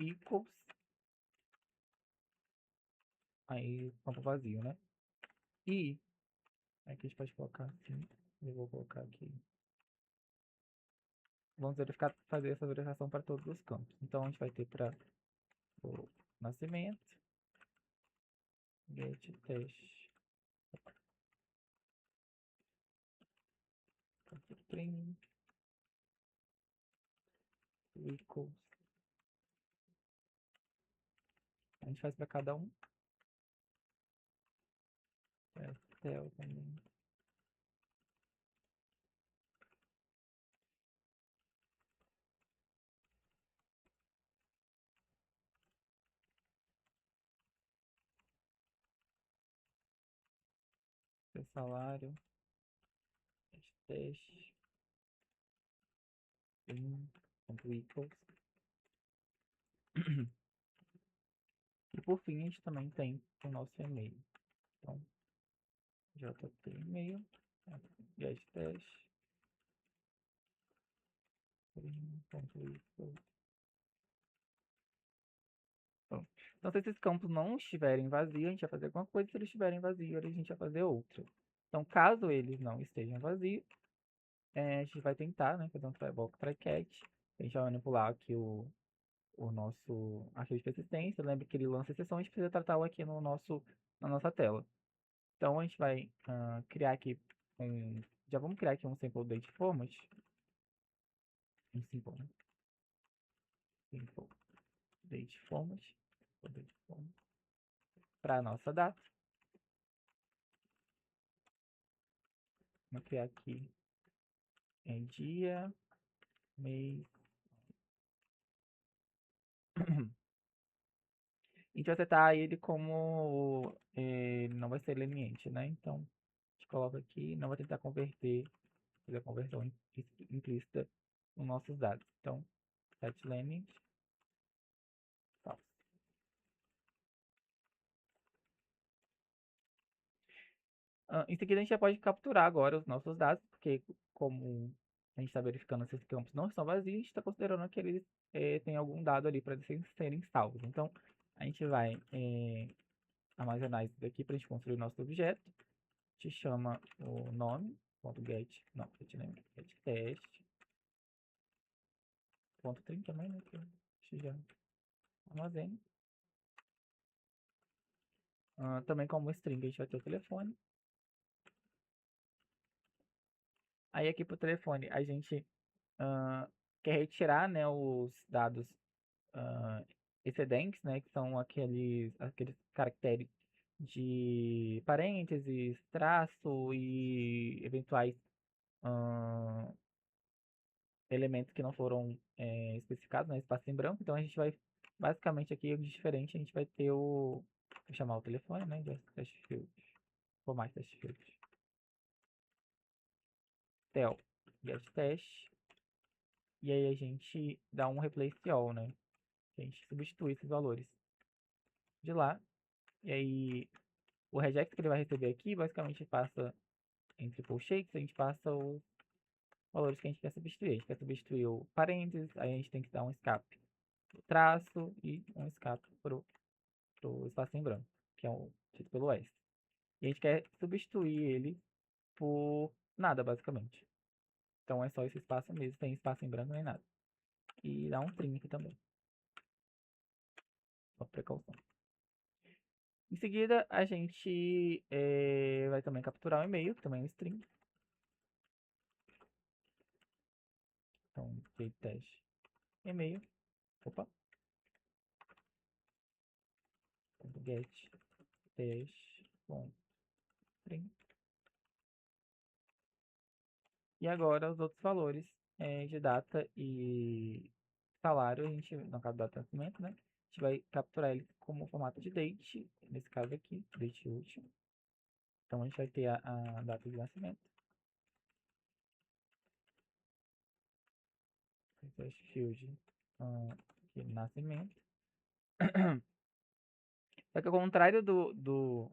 equals, aí campo vazio, né? E aqui a gente pode colocar assim, eu vou colocar aqui. Vamos fazer essa verificação para todos os campos. Então a gente vai ter para o nascimento, get test, trim, equals. A gente faz para cada um. Tel também. Salário, teste, trim, ponto equals. E por fim, a gente também tem o nosso e-mail. Então, JT e-mail, gettest, então, se esses campos não estiverem vazios, a gente vai fazer alguma coisa. Se eles estiverem vazios, a gente vai fazer outra. Então, caso eles não estejam vazios, a gente vai tentar, né, fazer um try-block try-catch. A gente vai manipular aqui o nosso arquivo de persistência. Lembre que ele lança exceção, a gente precisa tratá-lo aqui na nossa tela. Então, a gente vai criar aqui já vamos criar aqui um sample date format. Um simple, né? Simple date format. Para a nossa data. Vamos criar aqui em dia, mês. A gente vai setar ele como não vai ser leniente, né? Então, a gente coloca aqui, não vai tentar converter, fazer a conversão implícita nos nossos dados. Então, set leniente, false. Em seguida, a gente já pode capturar agora os nossos dados, porque como a gente está verificando se esses campos não estão vazios, a gente está considerando que eles têm algum dado ali para serem salvos. Então, a gente vai armazenar isso daqui para a gente construir o nosso objeto. A gente chama o nome, .get, não, get test, .trim também, né, que a gente já armazena. Também como string a gente vai ter o telefone. Aí aqui pro telefone a gente quer retirar, né, os dados excedentes, né, que são aqueles caracteres de parênteses, traço e eventuais elementos que não foram especificados, né, espaço em branco. Então a gente vai, basicamente aqui, de diferente, a gente vai ter vou chamar o telefone, né, de test field, format test field, tel, get test, e aí a gente dá um replace all, né, a gente substitui esses valores de lá, e aí o regex que ele vai receber aqui, basicamente passa em triple shakes, a gente passa os valores que a gente quer substituir. A gente quer substituir o parênteses, aí a gente tem que dar um escape pro traço e um escape pro espaço em branco, que é o dito pelo S. E a gente quer substituir ele por nada, basicamente. Então é só esse espaço mesmo, sem espaço em branco nem nada. E dá um trim aqui também. Uma precaução. Em seguida, a gente vai também capturar o e-mail, que também é um string. Então, teste e-mail. Opa. Get teste.string. E agora os outros valores de data e salário, a gente, no caso do data nascimento, né? A gente vai capturar ele como formato de date, nesse caso aqui, date último. Então a gente vai ter a data de nascimento. Test field aqui, nascimento. Só que ao contrário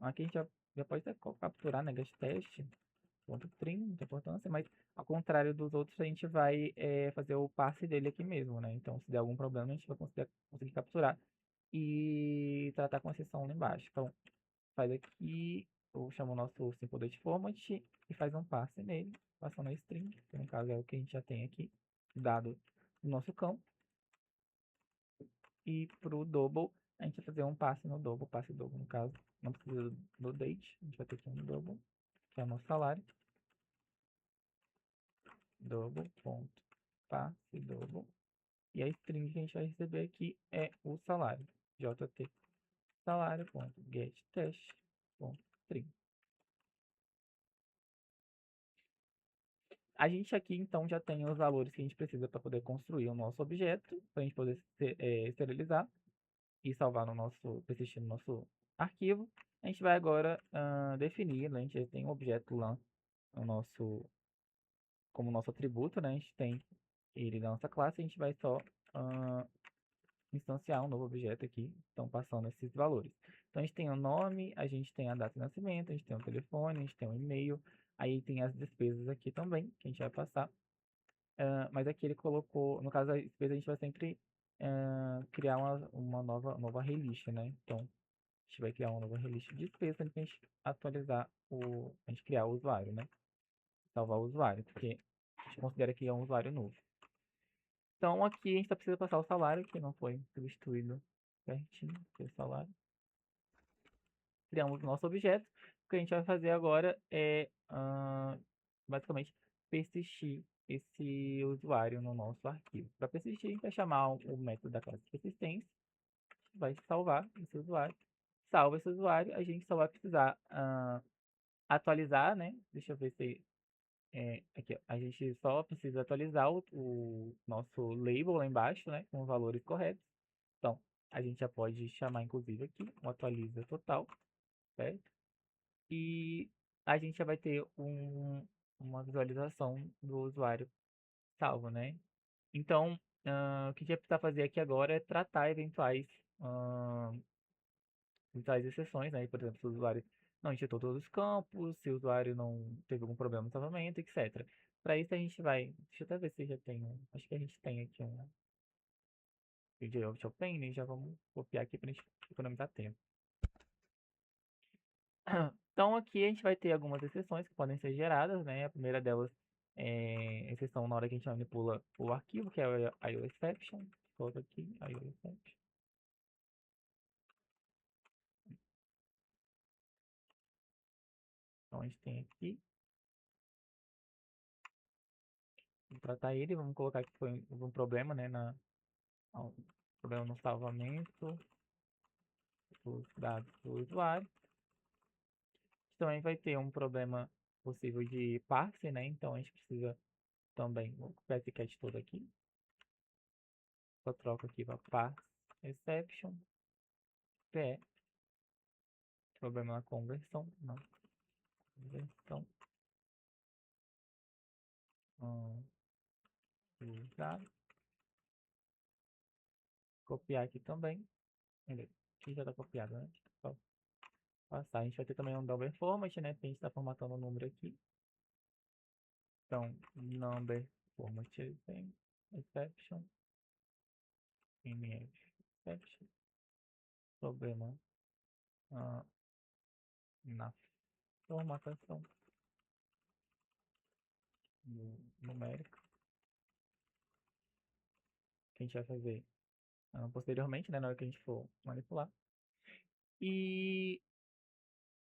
aqui a gente já pode até capturar, né? Get teste. Ponto trim, muita importância, mas ao contrário dos outros, a gente vai fazer o passe dele aqui mesmo, né? Então, se der algum problema, a gente vai conseguir capturar e tratar com a exceção lá embaixo. Então, faz aqui, eu chamo o nosso simple date format e faz um passe nele, passando a string, que no caso é o que a gente já tem aqui, dado no nosso campo. E para o double, a gente vai fazer um passe no double, passe double no caso, não precisa do date, a gente vai ter aqui um double, que é o nosso salário. Double ponto passe double, e a string que a gente vai receber aqui é o salário, jt salário ponto get test ponto string. A gente aqui então já tem os valores que a gente precisa para poder construir o nosso objeto, para a gente poder serializar e salvar no nosso persistir no nosso arquivo. A gente vai agora definir, né? A gente já tem um objeto lá no nosso como nosso atributo, né? A gente tem ele da nossa classe, a gente vai só instanciar um novo objeto aqui, então passando esses valores. Então a gente tem o nome, a gente tem a data de nascimento, a gente tem o telefone, a gente tem o e-mail, aí tem as despesas aqui também, que a gente vai passar. Mas aqui ele colocou, no caso da despesa a gente vai sempre criar uma nova release, né? Então a gente vai criar uma nova release de despesa para a gente atualizar a gente criar o usuário, né? Salvar o usuário, porque a gente considera que é um usuário novo. Então aqui a gente só precisa passar o salário, que não foi substituído certinho, o salário. Criamos o nosso objeto. O que a gente vai fazer agora é basicamente persistir esse usuário no nosso arquivo. Para persistir, a gente vai chamar o método da classe persistência, vai salvar esse usuário. Salva esse usuário, a gente só vai precisar atualizar, né? Deixa eu ver se aqui, ó, a gente só precisa atualizar o nosso label lá embaixo, né, com os valores corretos. Então, a gente já pode chamar, inclusive, aqui, um atualiza total, certo? E a gente já vai ter uma visualização do usuário salvo, né? Então, o que a gente vai precisar fazer aqui agora é tratar eventuais exceções, né? Por exemplo, se o usuário não digitou todos os campos, se o usuário não teve algum problema no salvamento, etc. Para isso a gente vai, deixa eu até ver se já tem, acho que a gente tem aqui um vídeo of Open, e já vamos copiar aqui para a gente economizar tempo. Então aqui a gente vai ter algumas exceções que podem ser geradas, né? A primeira delas é exceção na hora que a gente manipula o arquivo, que é o IOException. Coloca aqui, IOException. Então a gente tem aqui, vamos tratar ele, vamos colocar que foi um problema, né? Um problema no salvamento dos dados do usuário. Também vai ter um problema possível de parse, né? Então a gente precisa também, vou copiar esse cat todo aqui. Só troco aqui para parse exception. PE. Problema na conversão. Não. Conversão. Usar. Copiar aqui também. Aqui já está copiado, né? Só passar. A gente vai ter também um double format, né? Porque a gente está formatando o número aqui. Então, number format tem exception. MF exception. Problema na formatação numérica que a gente vai fazer posteriormente, né, na hora que a gente for manipular. E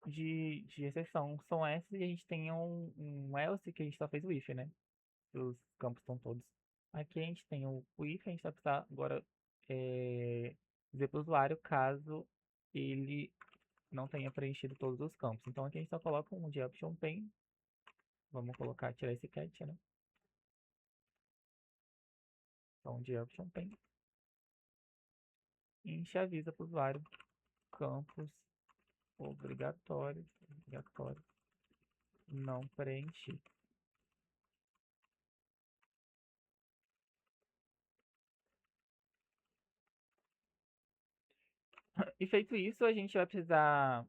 de exceção são essas, e a gente tem um else que a gente só fez o if, né? Os campos estão todos. Aqui a gente tem o if, a gente vai precisar agora dizer para o usuário caso ele não tenha preenchido todos os campos. Então aqui a gente só coloca um de option pane. Vamos colocar, tirar esse cat, né? Então de option pane. E a gente avisa para o usuário campos obrigatórios, não preenchido. E feito isso, a gente vai precisar,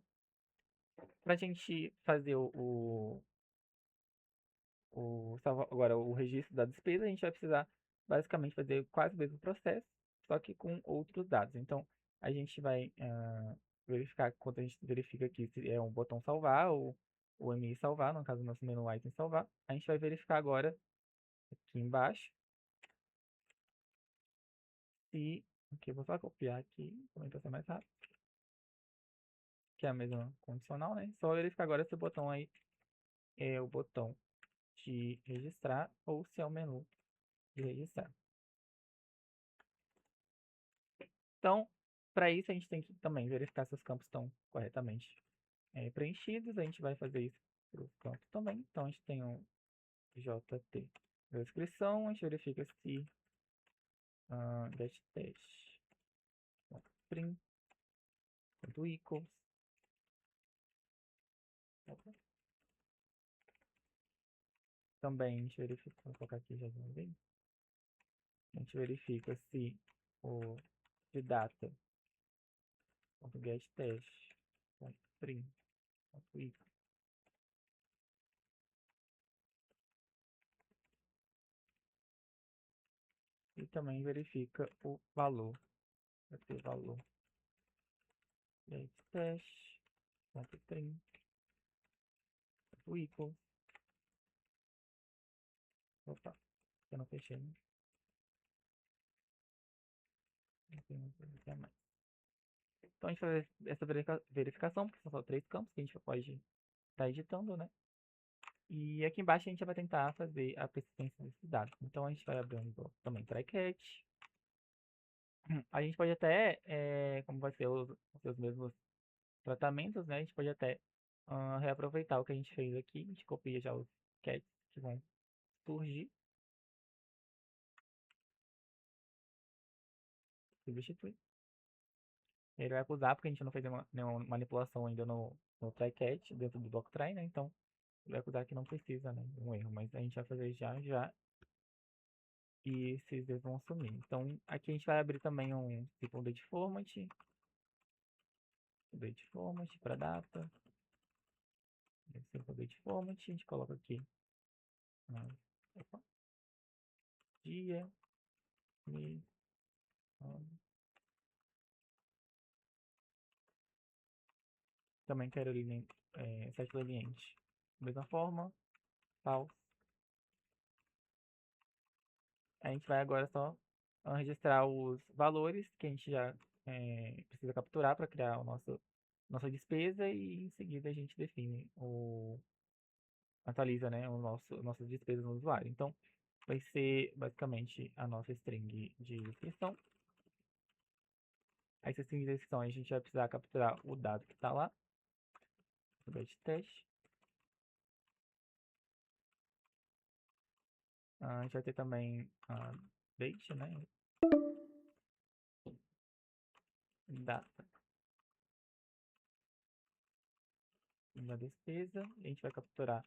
para a gente fazer agora o registro da despesa, a gente vai precisar basicamente fazer quase o mesmo processo, só que com outros dados. Então, a gente vai verificar, quando a gente verifica aqui se é um botão salvar ou o MI salvar, no caso do nosso menu item salvar, a gente vai verificar agora aqui embaixo se, aqui eu vou só copiar aqui, também para ser mais rápido, que é a mesma condicional, né? Só verificar agora se o botão aí é o botão de registrar ou se é o menu de registrar. Então, para isso a gente tem que também verificar se os campos estão corretamente preenchidos. A gente vai fazer isso para os campos também. Então, a gente tem o JT descrição, a gente verifica se getTest print equals. Também a gente verifica, vou colocar aqui já de uma vez. A gente verifica se o de data, ponto get teste, ponto print, ponto i. E também verifica o valor. Vai ter valor get teste, ponto print, ponto equal. Opa, eu não fechei, né? Não mais. Então a gente vai fazer essa verificação, porque são só 3 campos que a gente pode estar editando, né? E aqui embaixo a gente vai tentar fazer a persistência desses dados. Então a gente vai abrindo também try-catch. A gente pode até, como vai ser os mesmos tratamentos, né? A gente pode até reaproveitar o que a gente fez aqui. A gente copia já os catches que vão surgir. Substitui. Ele vai acusar porque a gente não fez nenhuma manipulação ainda no try-catch dentro do doctry, né? Então ele vai acusar que não precisa, né? Um erro, mas a gente vai fazer já. E esses erros vão sumir. Então aqui a gente vai abrir também um tipo date format. Date format para data. Simple date format. A gente coloca aqui dia, mês, ano. Também quero set leniente. Da mesma forma, false. A gente vai agora só registrar os valores que a gente já precisa capturar para criar nossa despesa e em seguida a gente define atualiza, né, nossas despesas no usuário. Então vai ser basicamente a nossa string de descrição. Essa string de descrição a gente vai precisar capturar o dado que está lá, o get teste. A gente vai ter também a date, né, data da despesa. A gente vai capturar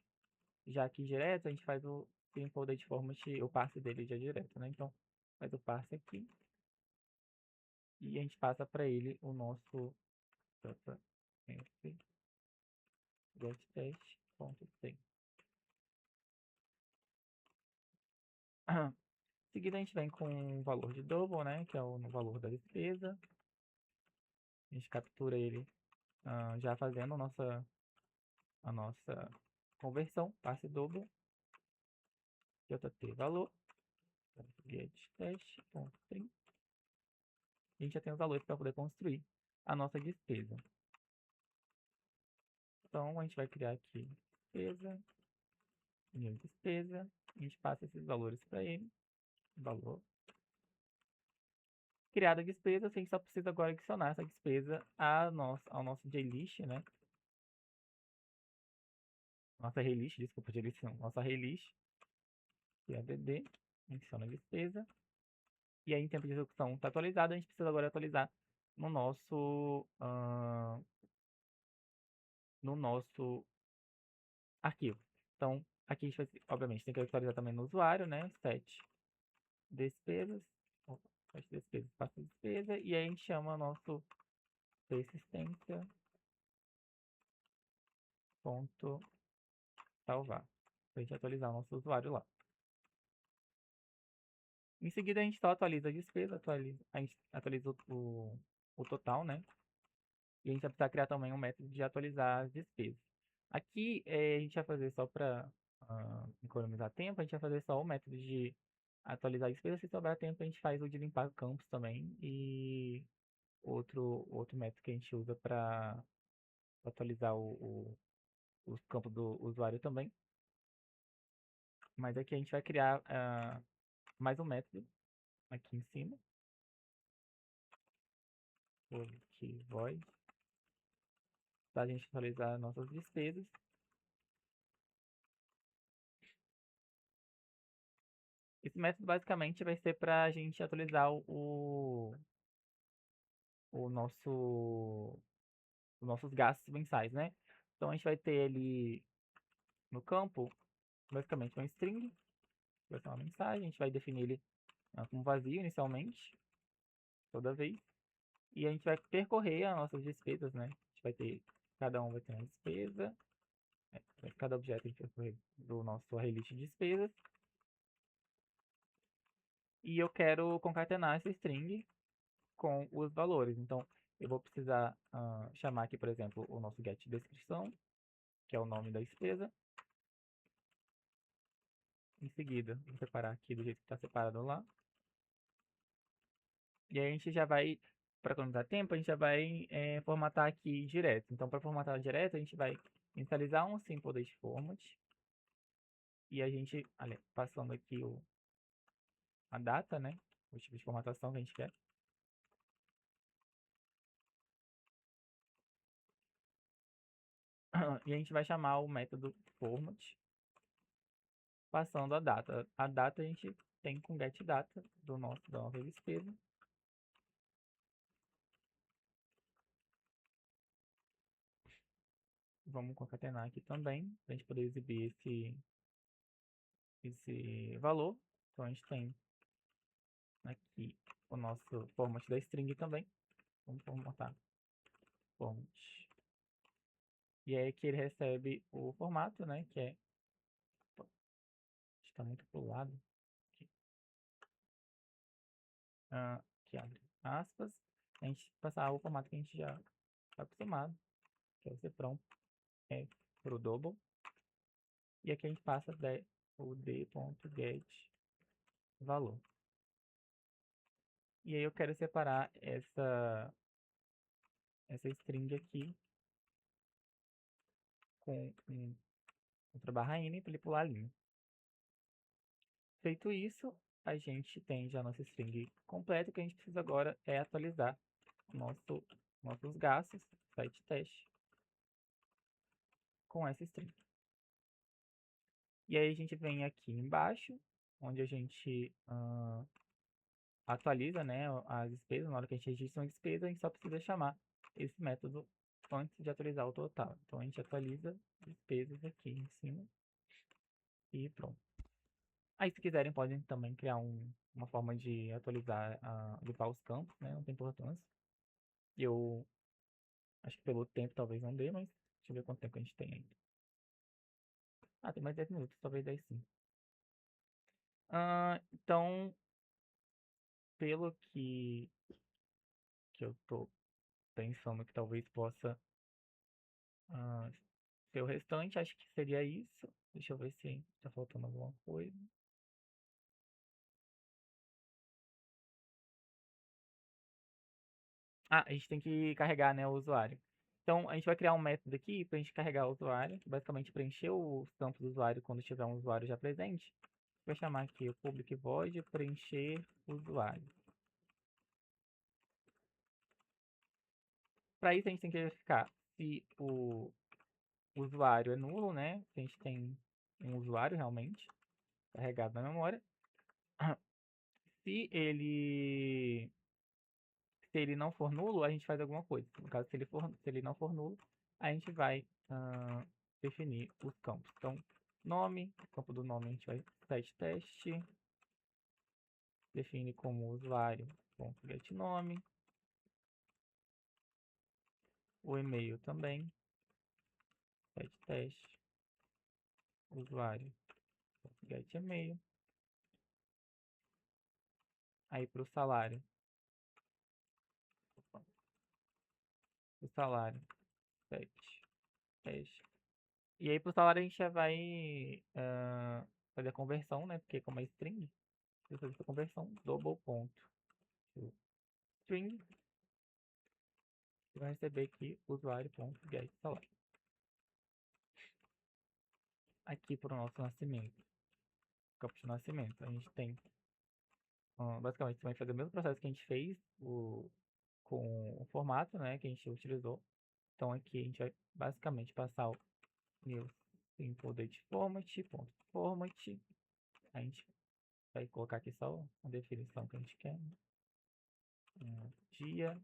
já aqui direto, a gente faz o simple date format, o parse dele já direto, né? Então faz o parse aqui e a gente passa para ele o nosso gettest.tem. Em seguida a gente vem com o valor de double, né? Que é o valor da despesa. A gente captura ele já fazendo a nossa conversão, passe double, JT valor, gettest.print. A gente já tem os valores para poder construir a nossa despesa. Então a gente vai criar aqui despesa, despesa, a gente passa esses valores para ele, valor. Criada a despesa, a gente só precisa agora adicionar essa despesa ao nosso JList, né? Nossa relist, desculpa, JList não, nossa relist, que é add, adiciona a despesa. E aí em tempo de execução está atualizado, a gente precisa agora atualizar no nosso arquivo. Então, aqui a gente vai, obviamente, tem que atualizar também no usuário, né? Set despesas, set despesas, passa despesa, e aí a gente chama nosso persistência ponto salvar, para a gente atualizar o nosso usuário lá. Em seguida a gente só atualiza a despesa, a gente atualiza o total, né? E a gente vai precisar criar também um método de atualizar as despesas. Aqui a gente vai fazer só para economizar tempo, a gente vai fazer só o método de atualizar a despesa. Se sobrar tempo, a gente faz o de limpar campos também. E outro método que a gente usa para atualizar os campos do usuário também. Mas aqui a gente vai criar mais um método aqui em cima. Que void, para a gente atualizar nossas despesas. Esse método basicamente vai ser para a gente atualizar os nossos gastos mensais, né? Então a gente vai ter ele no campo, basicamente um string, vai ser uma mensagem, a gente vai definir ele como vazio inicialmente, toda vez. E a gente vai percorrer as nossas despesas, né? A gente vai ter, cada um vai ter uma despesa. Cada objeto a gente vai percorrer do nosso array list de despesas. E eu quero concatenar essa string com os valores. Então, eu vou precisar chamar aqui, por exemplo, o nosso getDescrição, que é o nome da despesa. Em seguida, vou separar aqui do jeito que está separado lá. E aí a gente já vai, para economizar tempo, a gente já vai formatar aqui direto. Então, para formatar direto, a gente vai inicializar um simple date format. E a gente, ali, passando aqui a data, né? O tipo de formatação que a gente quer. E a gente vai chamar o método format, passando a data. A data a gente tem com getData da nossa despesa. Vamos concatenar aqui também, para a gente poder exibir esse valor. Então a gente tem aqui o nosso format da string também. Vamos formatar format. E aí aqui ele recebe o formato, né? Que é... Está muito pro lado. Aqui, aqui abre aspas. A gente passar o formato que a gente já está acostumado, que é o cifrão, pro double. E aqui a gente passa o d.get valor. E aí eu quero separar essa string aqui com outra barra n para ele pular a linha. Feito isso, a gente tem já nossa string completa. O que a gente precisa agora é atualizar nossos gastos, site teste, com essa string. E aí a gente vem aqui embaixo, onde a gente atualiza, né, as despesas. Na hora que a gente registra uma despesa, a gente só precisa chamar esse método antes de atualizar o total. Então a gente atualiza despesas aqui em cima e pronto. Aí se quiserem podem também criar uma forma de atualizar, limpar os campos, né, não tem importância. Eu acho que pelo tempo talvez não dê, mas deixa eu ver quanto tempo a gente tem ainda. Tem mais 10 minutos, talvez 10 sim. Então, pelo que eu tô pensando que talvez possa ser o restante, acho que seria isso. Deixa eu ver se tá faltando alguma coisa. A gente tem que carregar, né, o usuário. Então, a gente vai criar um método aqui para a gente carregar o usuário, que basicamente preencher os campos do usuário quando tiver um usuário já presente. Vou chamar aqui o public void preencher usuário. Para isso, a gente tem que verificar se o usuário é nulo, né? Se a gente tem um usuário realmente carregado na memória. Se ele não for nulo, a gente faz alguma coisa. No caso, se ele não for nulo, a gente vai definir os campos. Então, nome, o campo do nome a gente vai site teste, define como usuário.getNome, o e-mail também, site teste, usuário.getEmail. Aí para o salário, site teste. E aí para o salário a gente já vai fazer a conversão, né? Porque como é string, eu fazer a conversão, double ponto string, e vai receber aqui usuário.getSalário. Aqui para o nosso nascimento, campo de nascimento, a gente tem, basicamente, vai fazer o mesmo processo que a gente fez com o formato, né, que a gente utilizou. Então aqui a gente vai basicamente passar o new simple date format, a gente vai colocar aqui só a definição que a gente quer, né? Dia,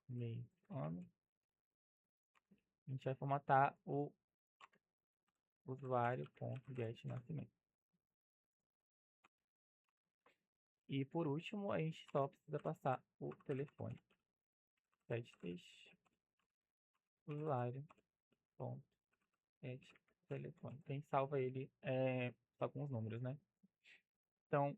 mês, ano. A gente vai formatar o usuário.getNascimento. E por último, a gente só precisa passar o telefone. 7x usuário ponto add telefone. Então a gente salva ele só com os números, né? Então,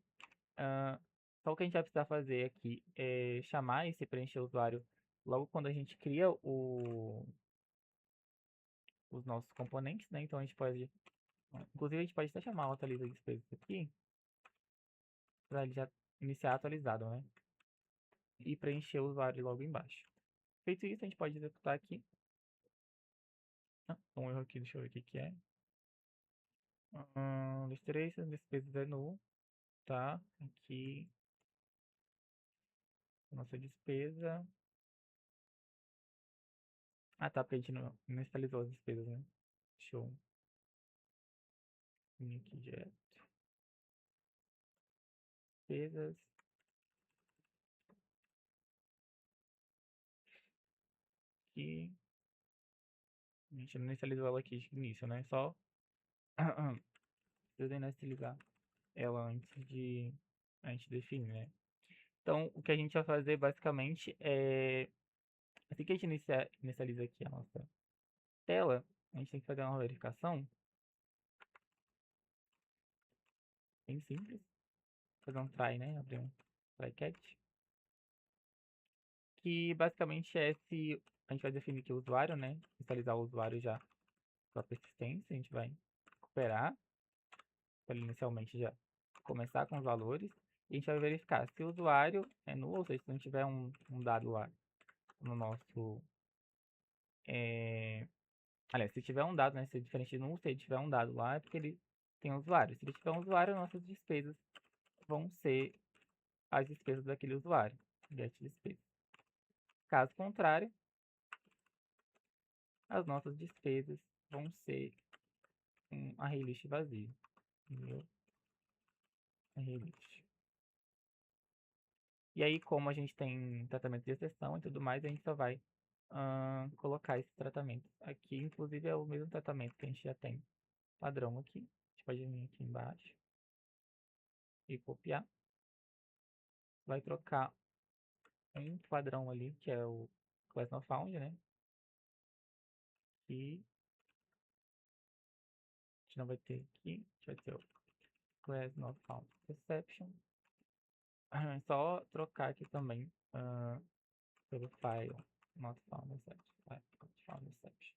só o que a gente vai precisar fazer aqui é chamar esse preencher usuário logo quando a gente cria os nossos componentes, né? Então a gente pode, inclusive a gente pode até chamar o atualiza despesas aqui, para ele já iniciar atualizado, né? E preencher o usuário logo embaixo. Feito isso, a gente pode executar aqui. Um erro aqui, deixa eu ver o que é. Illustration, despesas é null, tá? Aqui, nossa despesa. Ah, tá, porque a gente não inicializou as despesas, né? Show. Vim aqui direto. Despesas. Aqui. A gente não inicializou ela aqui de início, né? Só precisa inicializar ela antes de a gente definir, né? Então, o que a gente vai fazer basicamente é assim que a gente inicializa aqui a nossa tela, a gente tem que fazer uma verificação bem simples. Fazer um try, né? Abrir um try catch. Que basicamente é se a gente vai definir aqui o usuário, né? Inicializar o usuário já com a persistência. A gente vai recuperar para inicialmente já começar com os valores. E a gente vai verificar se o usuário é nulo, ou seja, se não tiver um dado lá no nosso... Aliás, se tiver um dado, né? Se é diferente de nulo, se ele tiver um dado lá, é porque ele tem um usuário. Se ele tiver um usuário, nossas despesas vão ser as despesas daquele usuário. Get despesas. Caso contrário, as nossas despesas vão ser um array list vazio. Meu array list. E aí, como a gente tem tratamento de exceção e tudo mais, a gente só vai colocar esse tratamento aqui. Inclusive, é o mesmo tratamento que a gente já tem padrão aqui. A gente pode vir aqui embaixo e copiar. Vai trocar um padrão ali, que é o class not found, né? E a gente não vai ter aqui, a gente vai ter o class not found exception. É só trocar aqui também pelo file not found exception. Not found exception.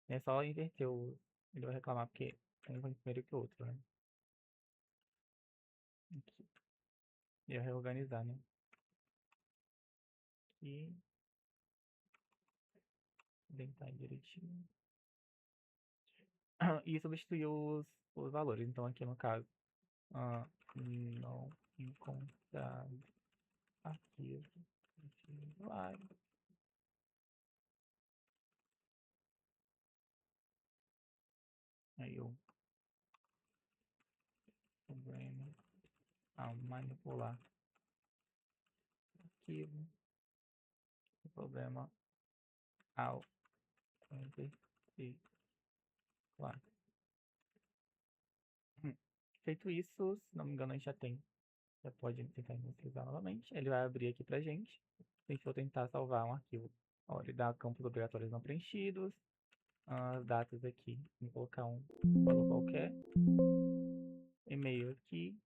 É só inverter o... Ele vai reclamar porque um vem primeiro que o outro, né? Aqui. E eu reorganizar, né? Aqui. Dentar direitinho. E substituir os valores. Então aqui no caso, não encontrar arquivo de usuário. Aí eu problema ao manipular arquivo. Problema ao converter. Claro. Feito isso, se não me engano, a gente já pode tentar inicializar novamente. Ele vai abrir aqui pra gente. Se a gente for tentar salvar um arquivo, ó, ele dá campos obrigatórios não preenchidos, as datas aqui, vou colocar um valor qualquer, e-mail aqui,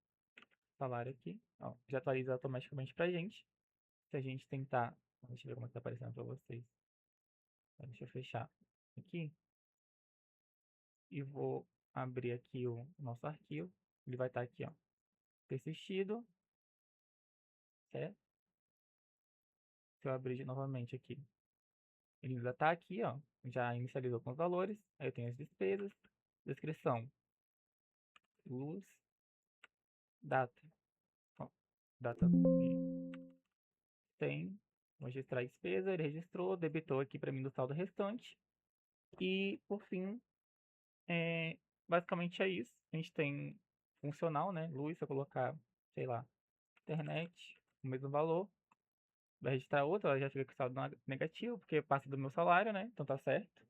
salário aqui, ó, já atualiza automaticamente pra gente. Se a gente tentar, deixa eu ver como está aparecendo para vocês. Deixa eu fechar aqui e vou abrir aqui o nosso arquivo. Ele vai estar aqui, ó, persistido, certo? Se eu abrir novamente aqui, ele já está aqui, ó, já inicializou com os valores. Aí eu tenho as despesas, descrição, luz, data, ó, data tem, vou registrar a despesa, ele registrou, debitou aqui para mim do saldo restante. E por fim, basicamente é isso. A gente tem funcional, né? Luz, se eu colocar, sei lá, internet, o mesmo valor. Vai registrar outra, ela já fica com saldo negativo, porque passa do meu salário, né? Então tá certo.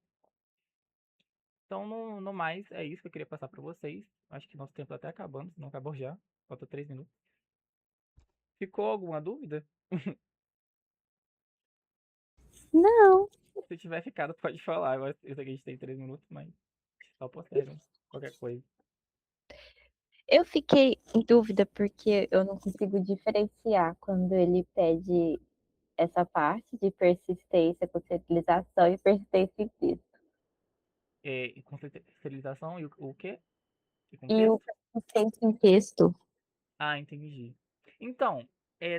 Então, no mais, é isso que eu queria passar para vocês. Acho que nosso tempo tá até acabando, se não acabou já. Falta 3 minutos. Ficou alguma dúvida? Não, Se tiver ficado, pode falar. Eu sei que a gente tem 3 minutos, mas só posterga qualquer coisa. eu fiquei em dúvida porque eu não consigo diferenciar quando ele pede essa parte de persistência, conceitualização e persistência em texto. E contextualização e o quê? E E o contexto? persistência em texto. Ah, entendi. Então,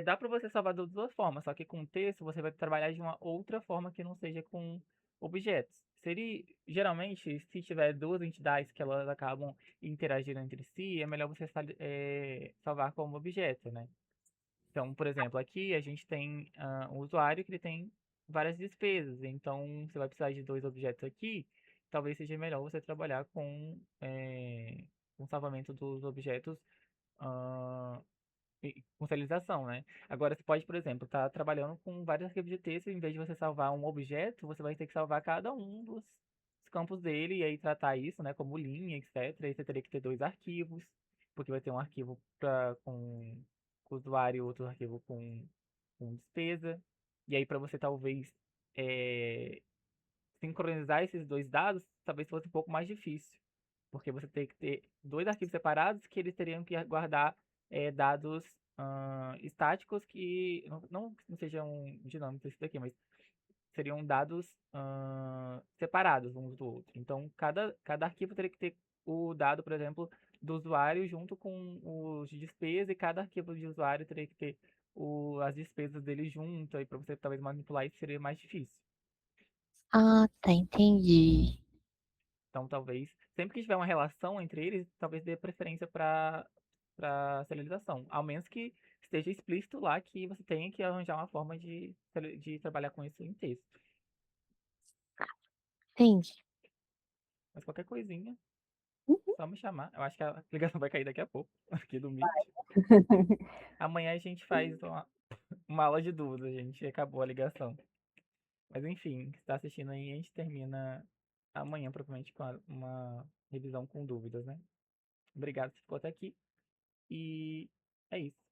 dá para você salvar de duas formas, só que com texto você vai trabalhar de uma outra forma que não seja com objetos. Seria, geralmente, se tiver duas entidades que elas acabam interagindo entre si, é melhor você salvar como objeto, né? Então, por exemplo, aqui a gente tem um usuário que ele tem várias despesas, então você vai precisar de dois objetos aqui, talvez seja melhor você trabalhar com o salvamento dos objetos ah, com serialização, né? Agora, você pode, por exemplo, estar trabalhando com vários arquivos de texto, em vez de você salvar um objeto, você vai ter que salvar cada um dos campos dele e aí tratar isso, né, como linha, etc. Aí você teria que ter dois arquivos, porque vai ter um arquivo com usuário e outro arquivo com despesa. E aí, para você talvez é, sincronizar esses dois dados, talvez fosse um pouco mais difícil, porque você tem que ter dois arquivos separados que eles teriam que guardar dados estáticos que não sejam dinâmicos isso daqui, mas seriam dados separados uns do outro. Então, cada arquivo teria que ter o dado, por exemplo, do usuário junto com os de despesa, e cada arquivo de usuário teria que ter as despesas dele junto, aí para você talvez manipular isso seria mais difícil. Ah, tá, entendi. Então, talvez, sempre que tiver uma relação entre eles, talvez dê preferência para serialização. Ao menos que esteja explícito lá que você tenha que arranjar uma forma de trabalhar com isso em texto. Entendi. Mas qualquer coisinha, Uhum. só me chamar. Eu acho que a ligação vai cair daqui a pouco, aqui do Meet. Amanhã a gente faz uma aula de dúvidas, gente. Acabou a ligação. Mas enfim, se está assistindo aí, a gente termina amanhã, provavelmente, com uma revisão com dúvidas, né? Obrigado por ficou até aqui. E é isso.